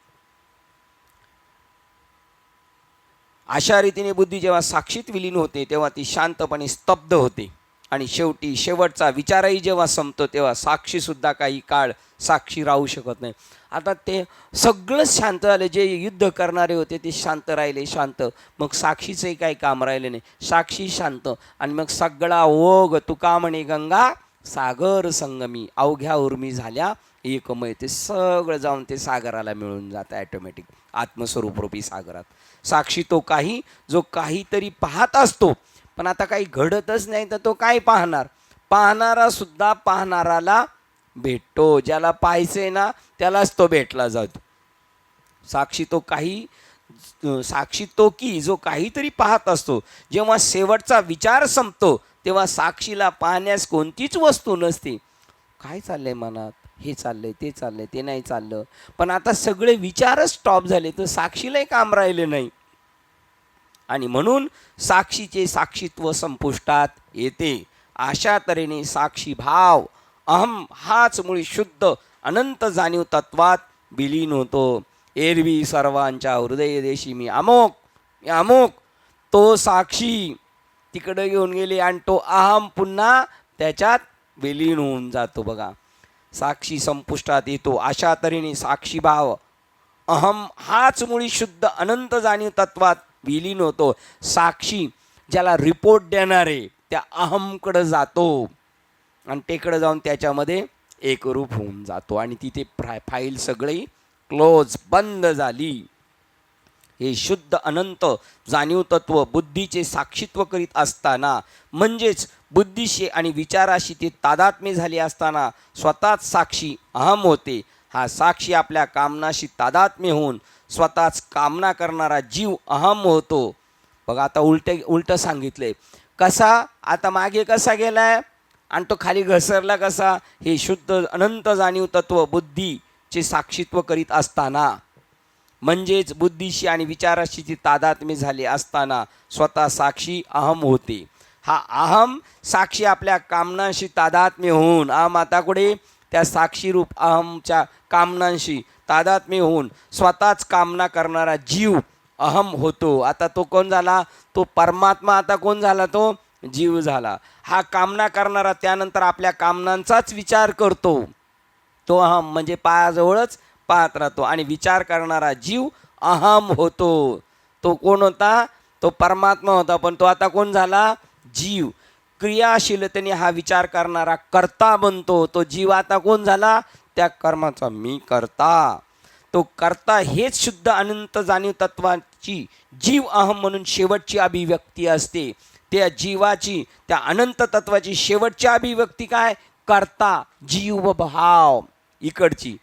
अशा रीतीने बुद्धी जेव्हा साक्षीत विलीन होते तेव्हा ती शांतपणे स्तब्ध होते आणि शेवटी शेवटचा विचारही जेव्हा संपतो तेव्हा साक्षीसुद्धा काही काळ साक्षी राहू शकत नाही. आता ते सगळंच शांत झाले, जे युद्ध करणारे होते ते शांत राहिले, शांत. मग साक्षीचंही काही काम राहिले नाही, साक्षी शांत. आणि मग सगळा ओघ तुका म्हणे गंगा सागर संगमी, अवघ्या उर्मी झाल्या एकमय. ते सगळं जाऊन ते सागराला मिळून जातं ॲटोमॅटिक, आत्मस्वरूपरूपी सागरात. साक्षी तो काही जो काहीतरी पाहत असतो, पण आता काही घडतच नाही तर तो काय पाहणार. पाहणारा सुद्धा पाहणाराला भेटतो, ज्याला पाहायचंय ना त्यालाच तो भेटला जातो. साक्षी तो की जो काहीतरी पाहत असतो. जेव्हा शेवटचा विचार संपतो तेव्हा साक्षीला पाहण्यास कोणतीच वस्तू नसते. काय चाललंय मनात, हे चाललंय, ते चाललंय, ते नाही चाललं. पण आता सगळे विचारच स्टॉप झाले तर साक्षीलाही काम राहिले नाही. आणि म्हणून साक्षीचे साक्षीत्व संपुष्टात येते. अशा तऱ्हेने साक्षी भाव अहम हाच मुळी शुद्ध अनंत जाणीव तत्वात विलीन होतो. एरवी सर्वांच्या हृदय देशी मी अमुक तो साक्षी तिकडे घेऊन गेले आणि तो अहम पुन्हा त्याच्यात विलीन होऊन जातो. बघा, साक्षी संपुष्टात येतो. अशा तऱ्हेने साक्षी भाव अहम हाच मुळी शुद्ध अनंत जाणीव तत्वात विलीन होतो. साक्षी ज्याला रिपोर्ट देणारे त्या अहमकडे जातो आणि तेकडे जाऊन त्याच्यामध्ये एकरूप होऊन जातो आणि तिथे फाईल सगळी क्लोज बंद झाली. हे शुद्ध अनंत जाणीव तत्व बुद्धीचे साक्षीत्व करीत असताना, म्हणजेच बुद्धीशी आणि विचाराशी ते तादात्म्य झाले असताना स्वतःच साक्षी अहम होते. हा साक्षी आपल्या कामनाशी तादात्म्य होऊन स्वतःच कामना करणारा जीव अहम होतो. बघा, आता उलटं सांगितलंय. कसा, आता मागे कसा गेलाय आणि तो खाली घसरला कसा. हे शुद्ध अनंत जाणीव तत्व बुद्धीचे साक्षीत्व करीत असताना, म्हणजेच बुद्धीशी आणि विचाराशी ती तादात्म्य झाले असताना स्वतः साक्षी अहम होते. हा अहम साक्षी आपल्या कामनाशी तादात्म्य होऊन, अहम आता कुठे त्या साक्षीरूप अहमच्या कामनांशी तादात्म्य होऊन स्वतःच कामना करणारा जीव अहम होतो. आता तो कोण झाला, तो परमात्मा. आता कोण झाला, तो जीव झाला. हा कामना करणारा त्यानंतर आपल्या कामनांचाच विचार करतो, तो अहम म्हणजे पायाजवळच पाहत राहतो. आणि विचार करणारा जीव अहम होतो. तो कोण होता, तो परमात्मा होता, पण तो आता कोण झाला, जीव. क्रियाशीलतेने हा विचार करणारा कर्ता बनतो. तो जीव आता कोण झाला, त्या कर्माचा मी करता. तो कर्ता हेच शुद्ध अनंत जाणीव तत्वाची जीव अहम म्हणून शेवटची अभिव्यक्ती असते. त्या जीवाची, त्या अनंत तत्वाची शेवटची अभिव्यक्ती काय, कर्ता जीव भाव इकडची,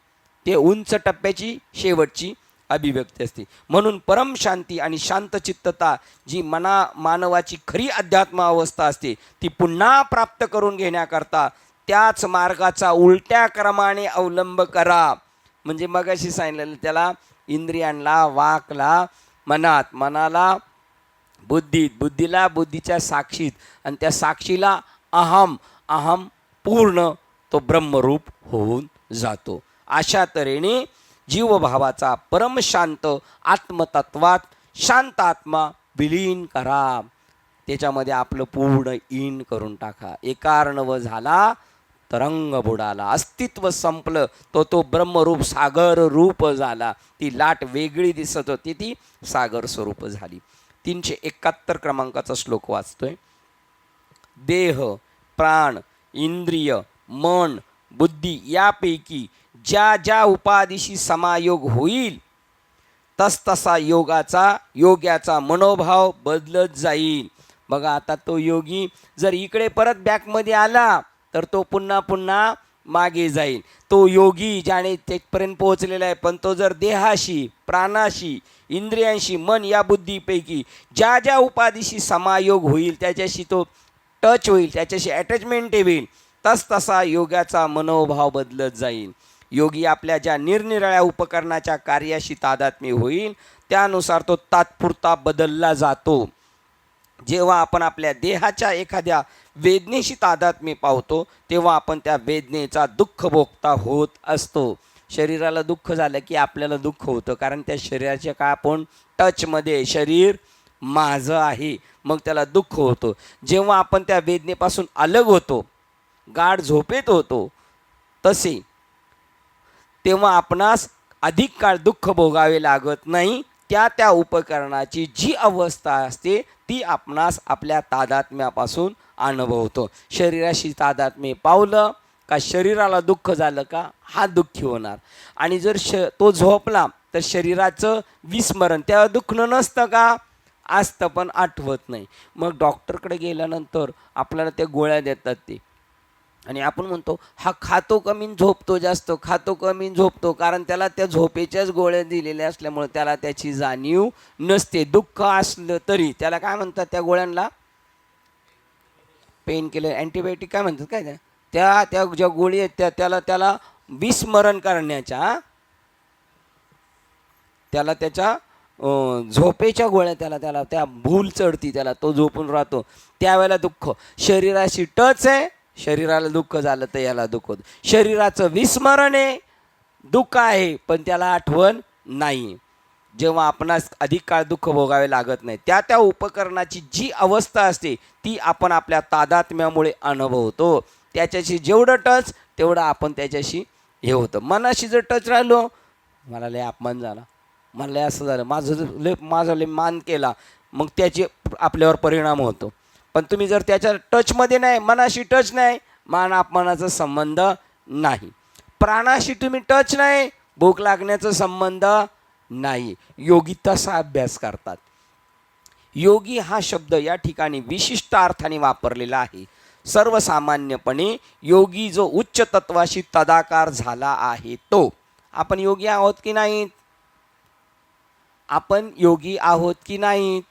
ते उंच टप्प्याची शेवटची अभिव्यक्ती असते. म्हणून परम शांती आणि शांतचित्तता जी मानवाची खरी अध्यात्म अवस्था असते, ती पुन्हा प्राप्त करून घेण्याकरता त्याच मार्गाचा उलट्या क्रमाने अवलंब करा. म्हणजे मगाशी सांगितलेलं, त्याला इंद्रियांना, वाकला मनात, मनाला बुद्धीत, बुद्धीला बुद्धीच्या साक्षीत, आणि त्या साक्षीला अहम पूर्ण तो ब्रह्मरूप होऊन जातो. अशा तऱ्हेने जीवभावाचा परमशांत आत्मतत्वात शांत आत्मा विलीन करा. त्याच्यामध्ये आपलं पूर्ण इन करून टाका. एकार्णव झाला तरंग बुडाला, अस्तित्व संपलं, तो ब्रह्मरूप सागर रूप झाला. ती लाट वेगळी दिसत होती, ती सागर स्वरूप झाली. 371 क्रमांकाचा श्लोक वाचतोय. देह, प्राण, इंद्रिय, मन, बुद्धी यापैकी ज्या ज्या उपाधीशी समायोग होईल तसतसा योग्याचा मनोभाव बदलत जाईल. बघा, आता तो योगी जर इकडे परत बॅकमध्ये आला तर तो पुन्हा मागे जाईल. तो योगी ज्याने तेथपर्यंत पोहोचलेला आहे, पण तो जर देहाशी, प्राणाशी, इंद्रियांशी, मन या बुद्धीपैकी ज्या ज्या उपाधीशी समायोग होईल, त्याच्याशी तो टच होईल, त्याच्याशी अटॅचमेंट येईल, तसा योगाचा मनोभाव बदलत जाईल. योगी आपल्या ज्या निरनिराळ्या उपकरणाच्या कार्याशी तादात्म्य होईल त्यानुसार तो तात्पुरता बदलला जातो. जेव्हा आपण आपल्या देहाच्या एखाद्या वेदनेशी तादात्म्य पावतो तेव्हा आपण त्या वेदनेचा दुःख भोगता होत असतो. शरीराला दुःख झालं की आपल्याला दुःख होतं, कारण त्या शरीराच्या का आपण टचमध्ये, शरीर माझं आहे, मग त्याला दुःख होतं. जेव्हा आपण त्या वेदनेपासून अलग होतो, गाढ झोपेत होतो तसे, तेव्हा आपणास अधिक काळ दुःख भोगावे लागत नाही. त्या उपकरणाची जी अवस्था असते ती आपणास आपल्या तादात्म्यापासून अनुभवतो. शरीराशी तादात्म्य पावलं का शरीराला दुःख झालं का हा दुःखी होणार. आणि जर तो झोपला तर शरीराचं विस्मरण, त्याला दुखणं नसतं का, असतं पण आठवत नाही. मग डॉक्टरकडे गेल्यानंतर आपल्याला त्या गोळ्या देतात ते, आणि आपण म्हणतो हा खातो कमी झोपतो जास्त, खातो कमी झोपतो, कारण त्याला त्या झोपेच्याच गोळ्या दिलेल्या असल्यामुळे त्याला त्याची जाणीव नसते. दुःख असलं तरी त्याला काय म्हणतात, त्या गोळ्यांना पेन किलर, अँटीबायोटिक काय म्हणतात, काय त्या त्या ज्या गोळी आहेत त्याला विस्मरण करण्याच्या, त्याला त्याच्या झोपेच्या गोळ्या, त्याला त्या भूल चढती, त्याला तो झोपून राहतो त्यावेळेला दुःख. शरीराशी टच आहे, शरीराला दुःख झालं तर याला दुःख होतं. शरीराचं विस्मरण आहे, दुःख आहे पण त्याला आठवण नाही. जेव्हा आपणास अधिक काळ दुःख भोगावे लागत नाही, त्या उपकरणाची जी अवस्था असते ती आपण आपल्या तादात्म्यामुळे अनुभवतो. त्याच्याशी जेवढं टच तेवढं आपण त्याच्याशी हे होतं. मनाशी जर टच राहिलो, मला लय अपमान झाला, मला लय असं झालं, माझा लय मान केला, मग त्याचे आपल्यावर परिणाम होतो. पण तुम्ही जर त्याच्या टचमध्ये नाही, मनाशी टच नाही, मान अपमानाचा संबंध नाही. प्राणाशी तुम्ही टच नाही, भूक लागण्याचा संबंध नाही. योगी तसा अभ्यास करतात. योगी हा शब्द या ठिकाणी विशिष्ट अर्थाने वापरलेला आहे. सर्वसामान्यपणे योगी जो उच्च तत्वाशी तदाकार झाला आहे तो. आपण योगी आहोत की नाहीत? आपण योगी आहोत की नाहीत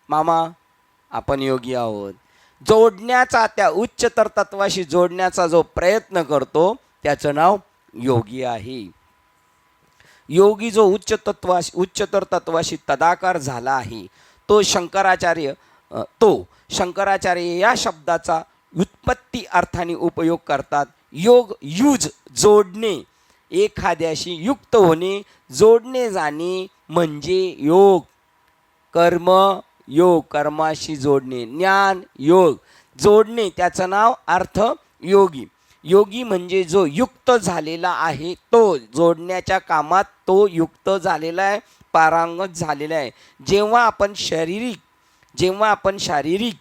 मामा? आपण योगी आहोत. जोडण्याचा, त्या उच्चतर तत्वाशी जोडण्याचा जो प्रयत्न करतो त्याचं नाव योगी आहे. योगी जो उच्चतर तत्वाशी तदाकार झाला आहे तो शंकराचार्य या शब्दाचा व्युत्पत्ती अर्थाने उपयोग करतात. योग, यूज, जोडणे, एखाद्याशी युक्त होणे, जोडणे जाणे म्हणजे योग. कर्म योग, कर्माशी जोडणे, ज्ञान योग, जोडणे, त्याचं नाव अर्थ योगी. योगी म्हणजे जो युक्त झालेला आहे, तो जोडण्याच्या कामात तो युक्त झालेला आहे, पारंगत झालेला आहे. जेव्हा आपण शारीरिक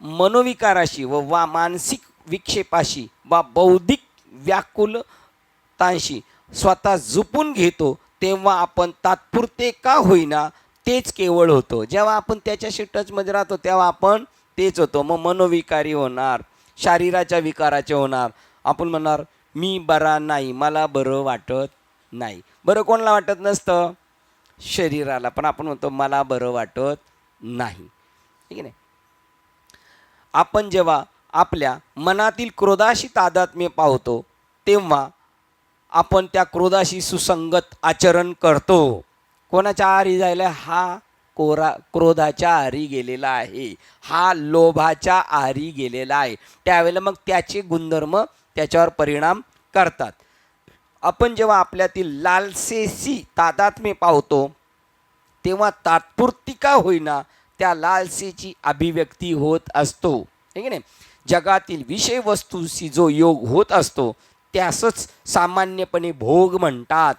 मनोविकाराशी वा मानसिक विक्षेपाशी वा बौद्धिक व्याकुलतांशी स्वतः जुपून घेतो तेव्हा आपण तात्पुरते का होईना तेच केवळ होतो. जेव्हा आपण त्याच्याशी टचमध्ये राहतो तेव्हा आपण तेच होतो. मग मनोविकारी होणार, शरीराच्या विकाराचे होणार. आपण म्हणणार मी बरा नाही, मला बरं वाटत नाही. बरं कोणाला वाटत नसतं? शरीराला. पण आपण म्हणतो मला बरं वाटत नाही, ठीक आहे नाही. आपण जेव्हा आपल्या मनातील क्रोधाशी तादात्म्य पावतो तेव्हा आपण त्या क्रोधाशी सुसंगत आचरण करतो. कोणाच्या आहारी जायला? हा क्रोधाच्या आहारी गेलेला आहे, हा लोभाच्या आहारी गेलेला आहे. त्यावेळेला मग त्याचे गुणधर्म त्याच्यावर परिणाम करतात. आपण जेव्हा आपल्यातील लालसेशी तादात्म्य पावतो तेव्हा तात्पुरती का होईना त्या लालसेची अभिव्यक्ती होत असतो, ठीक आहे. जगातील विषय वस्तूशी जो योग होत असतो त्यासच सामान्यपणे भोग म्हणतात.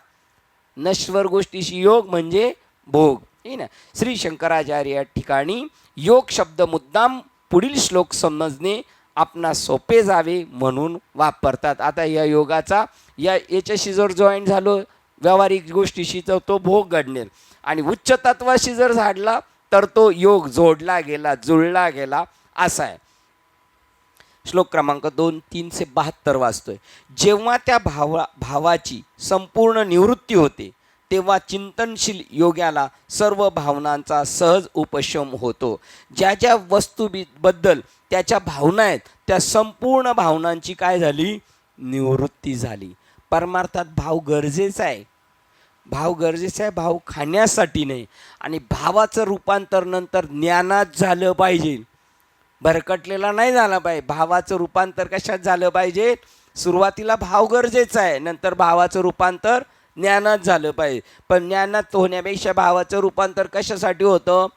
नश्वर गोष्टीशी योग म्हणजे भोग, ठीक ना. श्री शंकराचार्य या ठिकाणी योग शब्द मुद्दाम पुढील श्लोक समजणे आपणास सोपे जावे म्हणून वापरतात. आता या योगाचा याच्याशी जर जॉईन झालो व्यावहारिक गोष्टीशी तर तो भोग घडणार, आणि उच्च तत्वाशी जर झाडला तर तो योग जोडला गेला, जुळला गेला, असा आहे. श्लोक क्रमांक 2-372 वाचतोय. जेव्हा त्या भावाची संपूर्ण निवृत्ती होते तेव्हा चिंतनशील योग्याला सर्व भावनांचा सहज उपशम होतो. ज्या ज्या वस्तूबद्दल त्याच्या भावना आहेत त्या संपूर्ण भावनांची काय झाली? निवृत्ती झाली. परमार्थात भाव गरजेचा आहे, भाव गरजेचा आहे, भाव खाण्यासाठी नाही. आणि भावाचं रूपांतर नंतर ज्ञानात झालं पाहिजे, भरकटलेला नाही झाला पाहिजे. भावाचं रूपांतर कशात झालं पाहिजे? सुरुवातीला भाव गरजेचा आहे, नंतर भावाचं रूपांतर ज्ञानात झालं पाहिजे. पण ज्ञानात होण्यापेक्षा भावाचं रूपांतर कशासाठी होतं?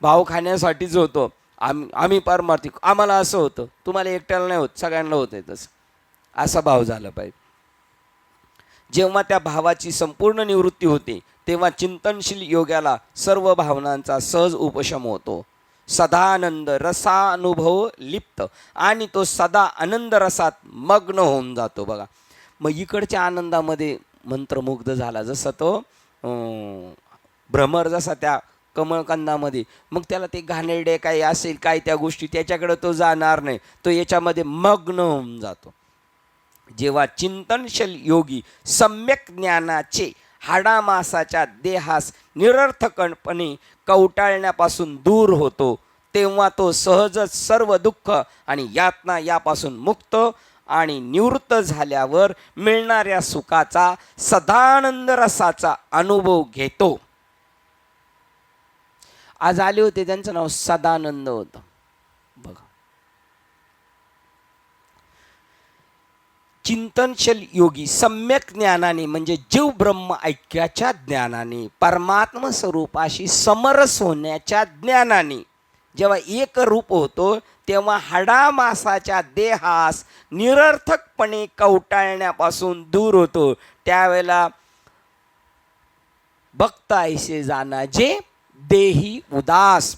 भाव खाण्यासाठीच होतं. आम्ही पारमार्थिक, आम्हाला असं होतं. तुम्हाला एकट्याला नाही होत, सगळ्यांना होतं तसं. असा भाव झाला पाहिजे. जेव्हा त्या भावाची संपूर्ण निवृत्ती होते तेव्हा चिंतनशील योग्याला सर्व भावनांचा सहज उपशम होतो. सदानंद रसानुभव लिप्त आणि तो सदा आनंद रसात मग्न होऊन जातो. बघा, मग इकडच्या आनंदामध्ये मंत्रमुग्ध झाला, जसा तो भ्रमर जसा त्या कमळकंदामध्ये, मग त्याला ते घाणेरडे काही असेल काय त्या गोष्टी त्याच्याकडे तो जाणार नाही, तो याच्यामध्ये मग्न होऊन जातो. जेव्हा चिंतनशील योगी सम्यक ज्ञानाचे हाडामासाच्या देहास निरर्थकपणे कवटाळण्यापासून दूर होतो, तेव्हा तो सहजच सर्व दुःख आणि यातना यापासून मुक्त आणि निवृत्त झाल्यावर मिळणाऱ्या सुखाचा सदानंद रसाचा अनुभव घेतो. आज आले होते, त्यांचं नाव सदानंद होतं. बघा, चिंतनशील योगी सम्यक ज्ञानाने म्हणजे जीव ब्रह्म ऐक्याच्या ज्ञानाने, परमात्म स्वरूपाशी समरस होण्याच्या ज्ञानाने जेव्हा एक रूप होतो तेव्हा हाडामासाच्या देहास निरर्थकपणे कवटाळण्यापासून दूर होतो. त्यावेळेला भक्त ऐसे जाना जे देही उदास,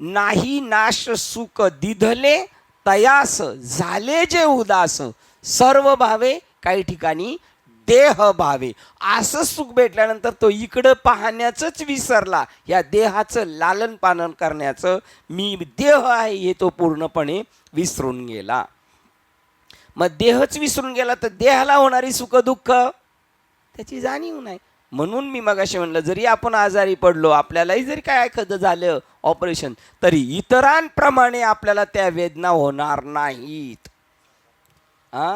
नाही नाश सुख दिधले तयास झाले जे उदास, सर्व भावे काही ठिकाणी देह भावे. असं सुख भेटल्यानंतर तो इकडं पाहण्याचंच विसरला, या देहाचं लालन पालन करण्याचं, मी देह आहे हे तो पूर्णपणे विसरून गेला. मग देहच विसरून गेला तर देहाला होणारी सुख दुःख त्याची जाणीव नाही. म्हणून मी मगाशी म्हणलं, जरी आपण आजारी पडलो, आपल्यालाही जरी काय एखादं झालं ऑपरेशन, तरी इतरांप्रमाणे आपल्याला त्या वेदना होणार नाहीत.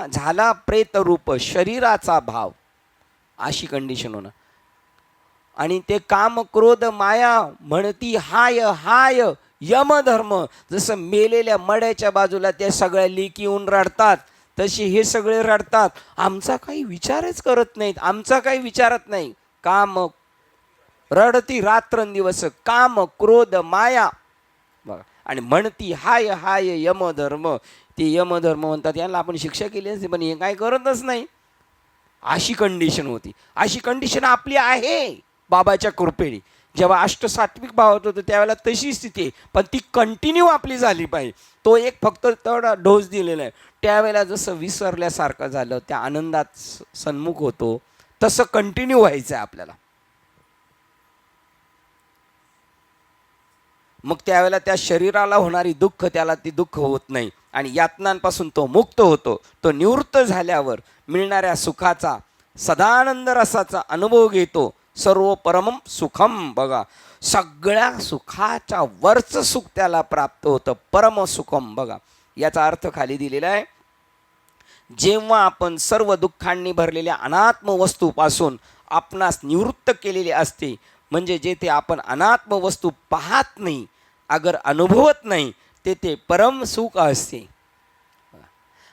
झाला प्रेतरूप शरीराचा भाव, अशी कंडिशन होणार. आणि ते काम क्रोध माया म्हणती हाय हाय यमधर्म, जसं मेलेल्या मड्याच्या बाजूला त्या सगळ्या लेकी येऊन रडतात, तसे हे सगळे रडतात. आमचा काही विचारच करत नाहीत, आमचा काही विचारत नाही. काम रडती रात्रंदिवस काम क्रोध माया, बघा, आणि म्हणती हाय हाय यमधर्म. ते यमधर्म म्हणतात, यांना आपण शिक्षा केली असते पण हे काय करतच नाही. अशी कंडिशन होती. अशी कंडिशन आपली आहे बाबाच्या कृपेने. जेव्हा अष्टसात्विक भावात होतं त्यावेळेला तशी स्थिती आहे, पण ती कंटिन्यू आपली झाली पाहिजे. तो एक फक्त तेवढा डोस दिलेला आहे. त्यावेळेला जसं विसरल्यासारखं झालं, त्या आनंदात सन्मुख होतो, तसं कंटिन्यू व्हायचं आहे आपल्याला. मग त्यावेळेला त्या शरीराला होणारी दुःख त्याला ती दुःख होत नाही आणि यातनांपासून तो मुक्त होतो. तो निवृत्त झाल्यावर मिळणाऱ्या सुखाचा सदानंद रसाचा अनुभव घेतो. सर्व परमम सुखम, बघा, सगळ्या सुखाच्या वरचं सुख त्याला प्राप्त होतं, परम सुखम. बघा, याचा अर्थ खाली दिलेला आहे. जेव्हा आपण सर्व दुःखांनी भरलेल्या अनात्म वस्तूपासून आपणास निवृत्त केलेले असते, म्हणजे जेथे आपण अनात्म वस्तू पाहत नाही, अगर अनुभवत नाही, तेथे परम सुख असते.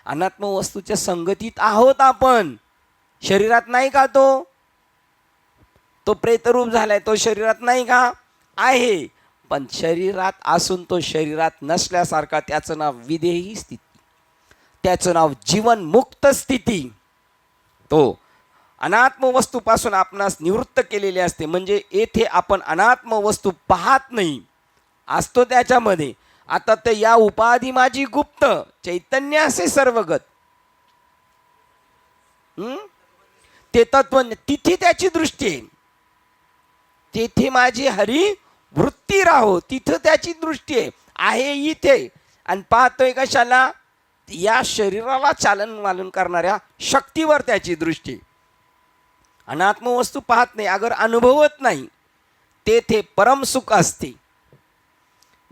अनात्म वस्तूच्या संगतीत आहोत आपण, शरीरात नाही का? तो प्रेतरूप झालाय, तो शरीरात नाही का? आहे. पण शरीरात असून तो शरीरात नसल्यासारखा, त्याचं नाव विदेही स्थिती, त्याचं नाव जीवनमुक्त स्थिती. तो अनात्म वस्तूपासून आपणास निवृत्त केलेले असते, म्हणजे येथे आपण अनात्म वस्तू पाहत नाही, असतो त्याच्यामध्ये. आता ते या उपाधी माझी गुप्त, चैतन्य असे सर्वगत, ते तत्व, तिथे त्याची दृष्टी आहे. तेथे माझी हरी वृत्ती राहो, तिथं त्याची दृष्टी आहे इथे. आणि पाहतोय कशाला? या शरीराला चालन वालन करणाऱ्या शक्तीवर त्याची दृष्टी. अनात्म वस्तू पाहत नाही, अगर अनुभवत नाही, तेथे परमसुख असते,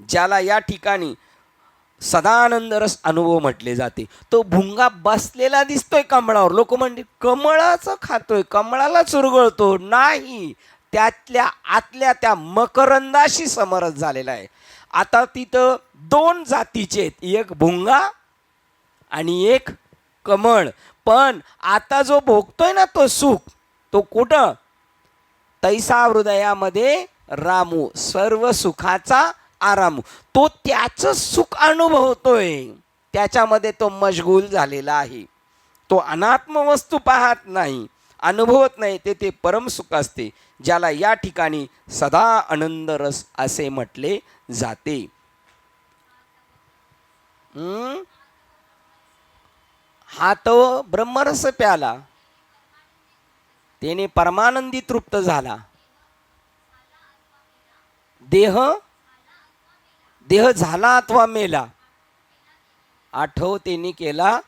ज्याला या ठिकाणी सदानंद रस अनुभव म्हटले जाते. तो भुंगा बसलेला दिसतोय कमळावर, लोक म्हणते कमळाचं खातोय, कमळाला चुरगळतो, नाही, त्यातल्या आतल्या त्या मकरंदाशी समरस झालेला आहे. आता तिथं दोन जातीचे आहेत, एक भुंगा आणि एक कमळ. पण आता जो भोगतोय ना तो सुख, तो कुठं? तैसा हृदयामध्ये रामू, सर्व सुखाचा आरामू. तो त्याचं सुख अनुभवतोय, त्याच्यामध्ये तो मशगूल झालेला आहे. तो अनात्म वस्तू पाहत नाही, अनुभवत नाही. ते परमसुख असते, ज्याला या ठिकाणी सदा आनंद रस असे म्हटले जाते. हा तो ब्रह्मरस प्याला, त्याने परमानंदी तृप्त झाला. देह झाला अथवा मेला, आठव त्यांनी केला.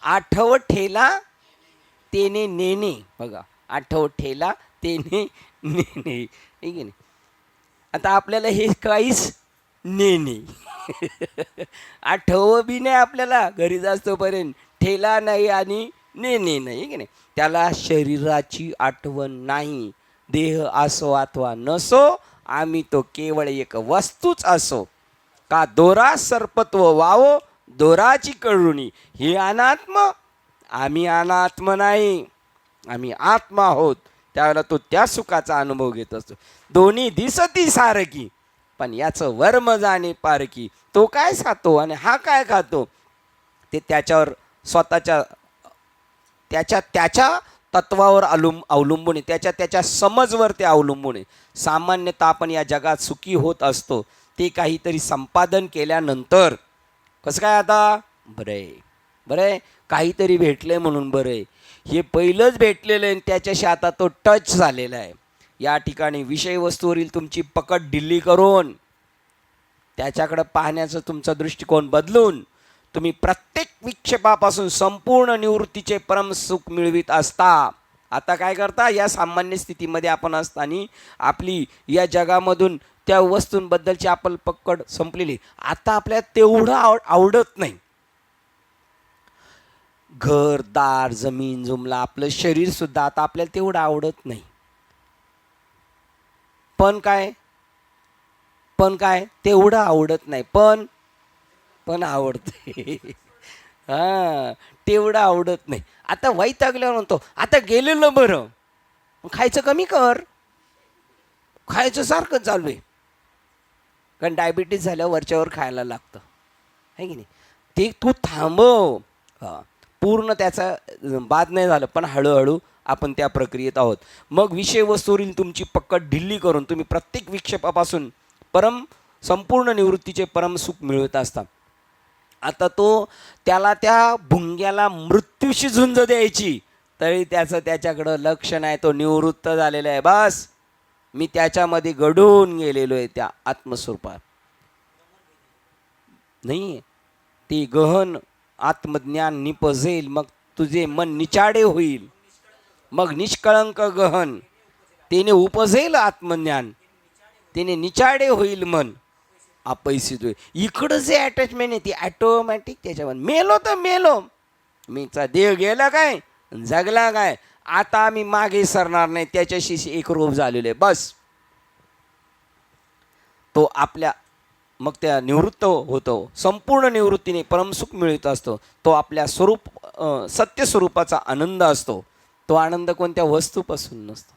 आठव ठेला तेने नेणे. बघा, आठव ठेला तेने नेणे, ठीक आहे. आता आपल्याला हे काहीच नेणे आठव बी नाही आपल्याला, घरी जास्तोपर्यंत ठेला नाही आणि नेणे नाही, की नाही. त्याला शरीराची आठवण नाही. देह असो अथवा नसो, आम्ही तो केवळ एक वस्तूच असो. का दोरा सर्पत्व वावो, दोराची कळुणी. हे अनात्म, आम्ही अनात्म नाही, आम्ही आत्मा आहोत. त्यावेळेला तो त्या सुखाचा अनुभव घेत असतो. दोन्ही दिसती सारखी, पण याचं वर्म जाणे पारखी. तो काय खातो आणि हा काय खातो, ते त्याच्यावर स्वतःच्या त्याच्या तत्वावर अवलंबून आहे, त्याच्या समजवर ते अवलंबून आहे. सामान्यतः आपण या जगात सुखी होत असतो ते काहीतरी संपादन केल्यानंतर. कसं काय? आता बरं आहे काहीतरी भेटलंय म्हणून बरं आहे. हे पहिलंच भेटलेलं आहे, त्याच्याशी आता तो टच झालेला आहे. या ठिकाणी विषय वस्तूवरील तुमची पकड ढिल्ली करून, त्याच्याकडं पाहण्याचं तुमचा दृष्टिकोन बदलून, तुम्ही प्रत्येक विक्षेपापासून संपूर्ण निवृत्तीचे परमसुख मिळवित असता. आता काय करता? या सामान्य स्थितीमध्ये आपण असताना आपली या जगामधून त्या वस्तूंबद्दलची आपण पकड संपलेली. आता आपल्याला तेवढं आवडत नाही. घर दार जमीन जुमला, आपलं शरीर सुद्धा आता आपल्याला तेवढं आवडत नाही. पण काय तेवढं आवडत नाही, पण आवडते. तेवढं आवडत नाही. आता वैतागल्यावर म्हणतो आता गेलेलं बरं, खायचं कमी कर. खायचं सारखं चालू आहे, कारण डायबिटीस झाल्यावर वरच्यावर खायला लागतं, आहे की नाही. ते तू थांबव. पूर्ण त्याचा बाद नाही झालं, पण हळूहळू आपण त्या प्रक्रियेत आहोत. मग विषय वस्तूवरील तुमची पकड ढिल्ली करून तुम्ही प्रत्येक विक्षेपापासून संपूर्ण निवृत्तीचे परमसुख मिळवत असतात. आता त्याला त्या भुंग्याला मृत्यूशी झुंज द्यायची, तरी त्याच्याकडं लक्ष नाही. तो निवृत्त झालेला आहे. बस मी त्याच्यामध्ये घडून गेलेलो आहे, त्या आत्मस्वरूपात नाही. ती गहन आत्मज्ञान निपजेल, मग तुझे मन निचाडे होईल. मग निष्कळंक गहन तेने उपजेल आत्मज्ञान, तेने निचाडे होईल मन अपैसित होईल. इकडं जे अटॅचमेंट आहे ती ॲटोमॅटिक त्याच्यावर. मेलो तर मेलो, मीचा देह गेला काय, जगला काय, आता आम्ही मागे सरणार नाही, त्याच्याशी एक रूप झालेले. बस तो आपल्या मग त्या निवृत्त होतो. संपूर्ण निवृत्तीने परमसुख मिळत असतो. तो आपल्या सत्य स्वरूपाचा आनंद असतो. तो आनंद कोणत्या वस्तूपासून नसतो,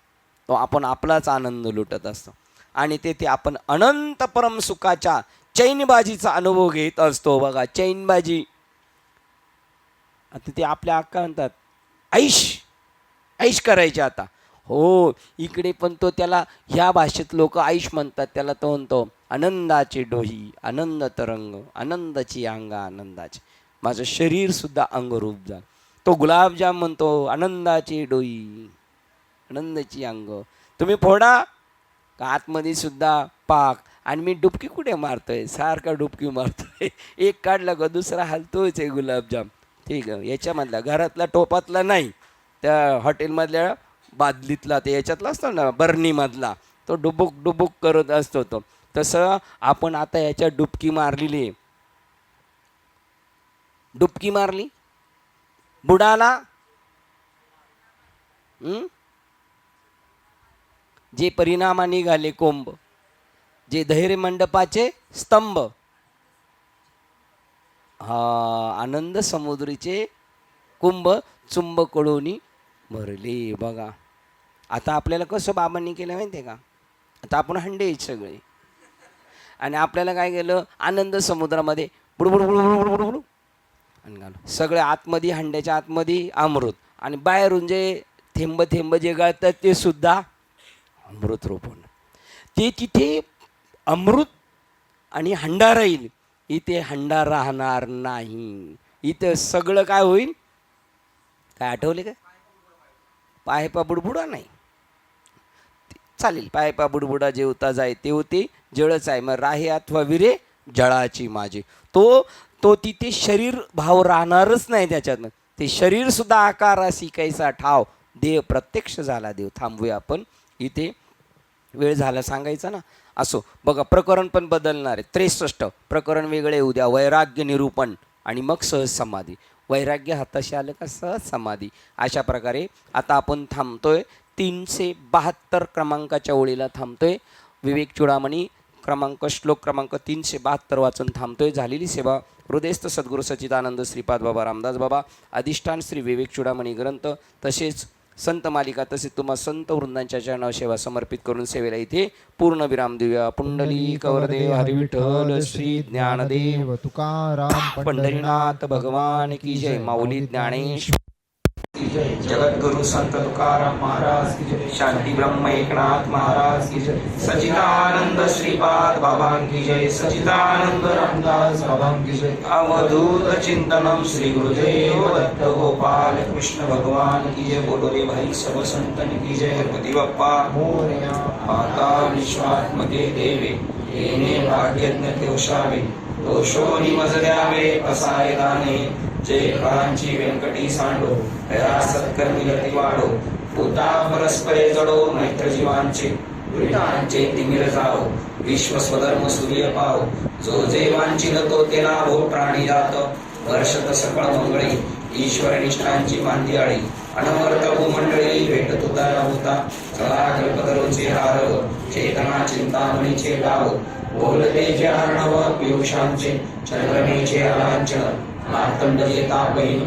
तो आपण आपलाच आनंद लुटत असतो. आणि तेथे आपण अनंत परमसुखाच्या चैनबाजीचा अनुभव घेत असतो. बघा, चैनबाजी. आता ते आपल्या अक्का म्हणतात ऐश करायचे. आता हो, इकडे पण तो त्याला ह्या भाषेत लोक ऐश म्हणतात. त्याला तो म्हणतो आनंदाची डोही, आनंद तरंग, आनंदाची अंगा आनंदाची. माझं शरीर सुद्धा अंगरूप झालं. तो गुलाबजाम म्हणतो आनंदाची डोई, आनंदाची अंग. तुम्ही फोडा का आतमध्ये सुद्धा पाक. आणि मी डुबकी कुठे मारतोय, सारखा डुबकी मारतोय. एक काढला का दुसरा हलतोच आहे गुलाबजाम. ठीक आहे, याच्यामधला घरातला टोपातला नाही, त्या हॉटेलमधल्या बादलीतला, ते याच्यातला असतो ना बर्नीमधला, तो डुबुक डुबुक करत असतो तो. तसं आपण आता याच्या डुबकी मारलेली. डुबकी मारली, बुडाला. जे परिणामा निघाले कोंब, जे धैर्य मंडपाचे स्तंभ. आनंद समुद्रीचे कुंभ चुंब कडोनी भरले. बघा आता आपल्याला कसं बाबांनी केलं माहिती आहे का? आता आपण हंडे आहेत सगळे आणि आपल्याला काय केलं, आनंद समुद्रामध्ये बुडबुड बुडबुड बुडबुड आणि घालू सगळे आतमध्ये, हंड्याच्या आतमध्ये अमृत आणि बाहेरून जे थेंब थेंब जे गळतात ते सुद्धा अमृत रोपण. ते तिथे अमृत आणि हंडा राहील, इथे हंडा राहणार नाही. इथं सगळं काय होईल, काय आठवले काय? पायपा बुडबुडा नाही चालेल, पायपा बुडबुडा जेवता जाय ते होते जळच आहे, मग राहे अथवा विरे जळाची माझे. तो तिथे शरीर भाव राहणारच नाही त्याच्यातनं. ते शरीर सुद्धा आकारासी कैसा ठाव, देह प्रत्यक्ष झाला देव. थांबूया आपण इथे, वेळ झाला सांगायचा ना. असो बघा, प्रकरण पण बदलणार आहे. 63 प्रकरण वेगळे उद्या, वैराग्य निरूपण आणि मग सहज समाधी. वैराग्य हाताशी आलं का सहज समाधी. अशा प्रकारे आता आपण थांबतोय 372 क्रमांकाच्या ओळीला थांबतोय. विवेक चूडामणी श्लोक क्रमांक 372 वाचून थांबतोय. झालेली सेवा हृदयस्थ सद्गुरू सच्चिदानंद श्रीपाद बाबा रामदास बाबा अधिष्ठान श्री विवेक चूडामणी ग्रंथ तसेच संत मालिका तसेच तुम्हा संत वृंदांच्या चरणावर सेवा समर्पित करून सेवेला इथे पूर्ण विराम देऊया. पुंडली कवरदेव हरी विठ्ठल श्री ज्ञानदेव तुकाराम पंढरीनाथ भगवान की जय. माऊली ज्ञानेश जगद्गुरु संत तुकाराम महाराज की जय. शांती ब्रह्म एकनाथ महाराज की जय. सच्चिदानंद श्रीपाद बाबा की जय. सच्चिदानंद रामदास बाबा की जय. अवधूत चिंतनम श्री गुरुदेव दत्त गोपाल कृष्ण भगवान की जय. बोलो रे भाई सर्व संतन की जय. गणपती बाप्पा मोरया. माता विश्वात्मके देवे येणे भाग्यज्ञ तेवशावे, दोषो निमजल्यावे असाय दाने. जय फळांची व्यंकटी सांडो, दया सत्कर्मी गती वाढो. भूता परस्परे जडो, मैत्र जीवांचे दुरितांचे तिमिर जाओ. विश्व स्वधर्म सूर्य पाव, जो जे वांचिल तो ते लाभो. प्राणी जात वर्षत सकळ मंगळी, ईश्वर निष्ठांची मांदियाळी. अनवर्त भूमंडळी भेट तुतारा होता, चला कल्पतरूचे हारव. चेतना चिंतामणीचे गाव, बोलते जे अर्णव पियुषांचे. चंद्रमेचे अलांछन मार्तंड येता बहीण.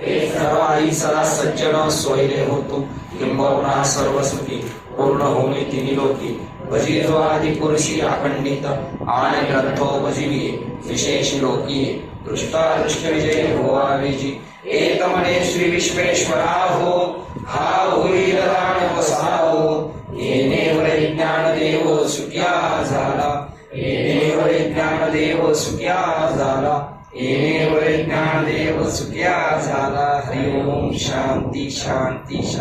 एक सर्वाई सदा सज्जन सोयरे होतो, किंबहुना सर्व सुखी पूर्ण होणे तिन्ही लोकी. भजी जो आदि पुरुषी अखंडित, आन ग्रंथो भजिविये विशेष लोकी. दृष्टादृष्ट विजय होवावेजी, एक म्हणे श्री विश्वेश्वरा हो. हा होईल राण वसाहो, येणेवर ज्ञानदेव सुख्या झाला. येणेवर ज्ञानदेव सुख्या झाला. येणेवर ज्ञानदेव सुख्या झाला. हरि ओम. शांती शांती शांती.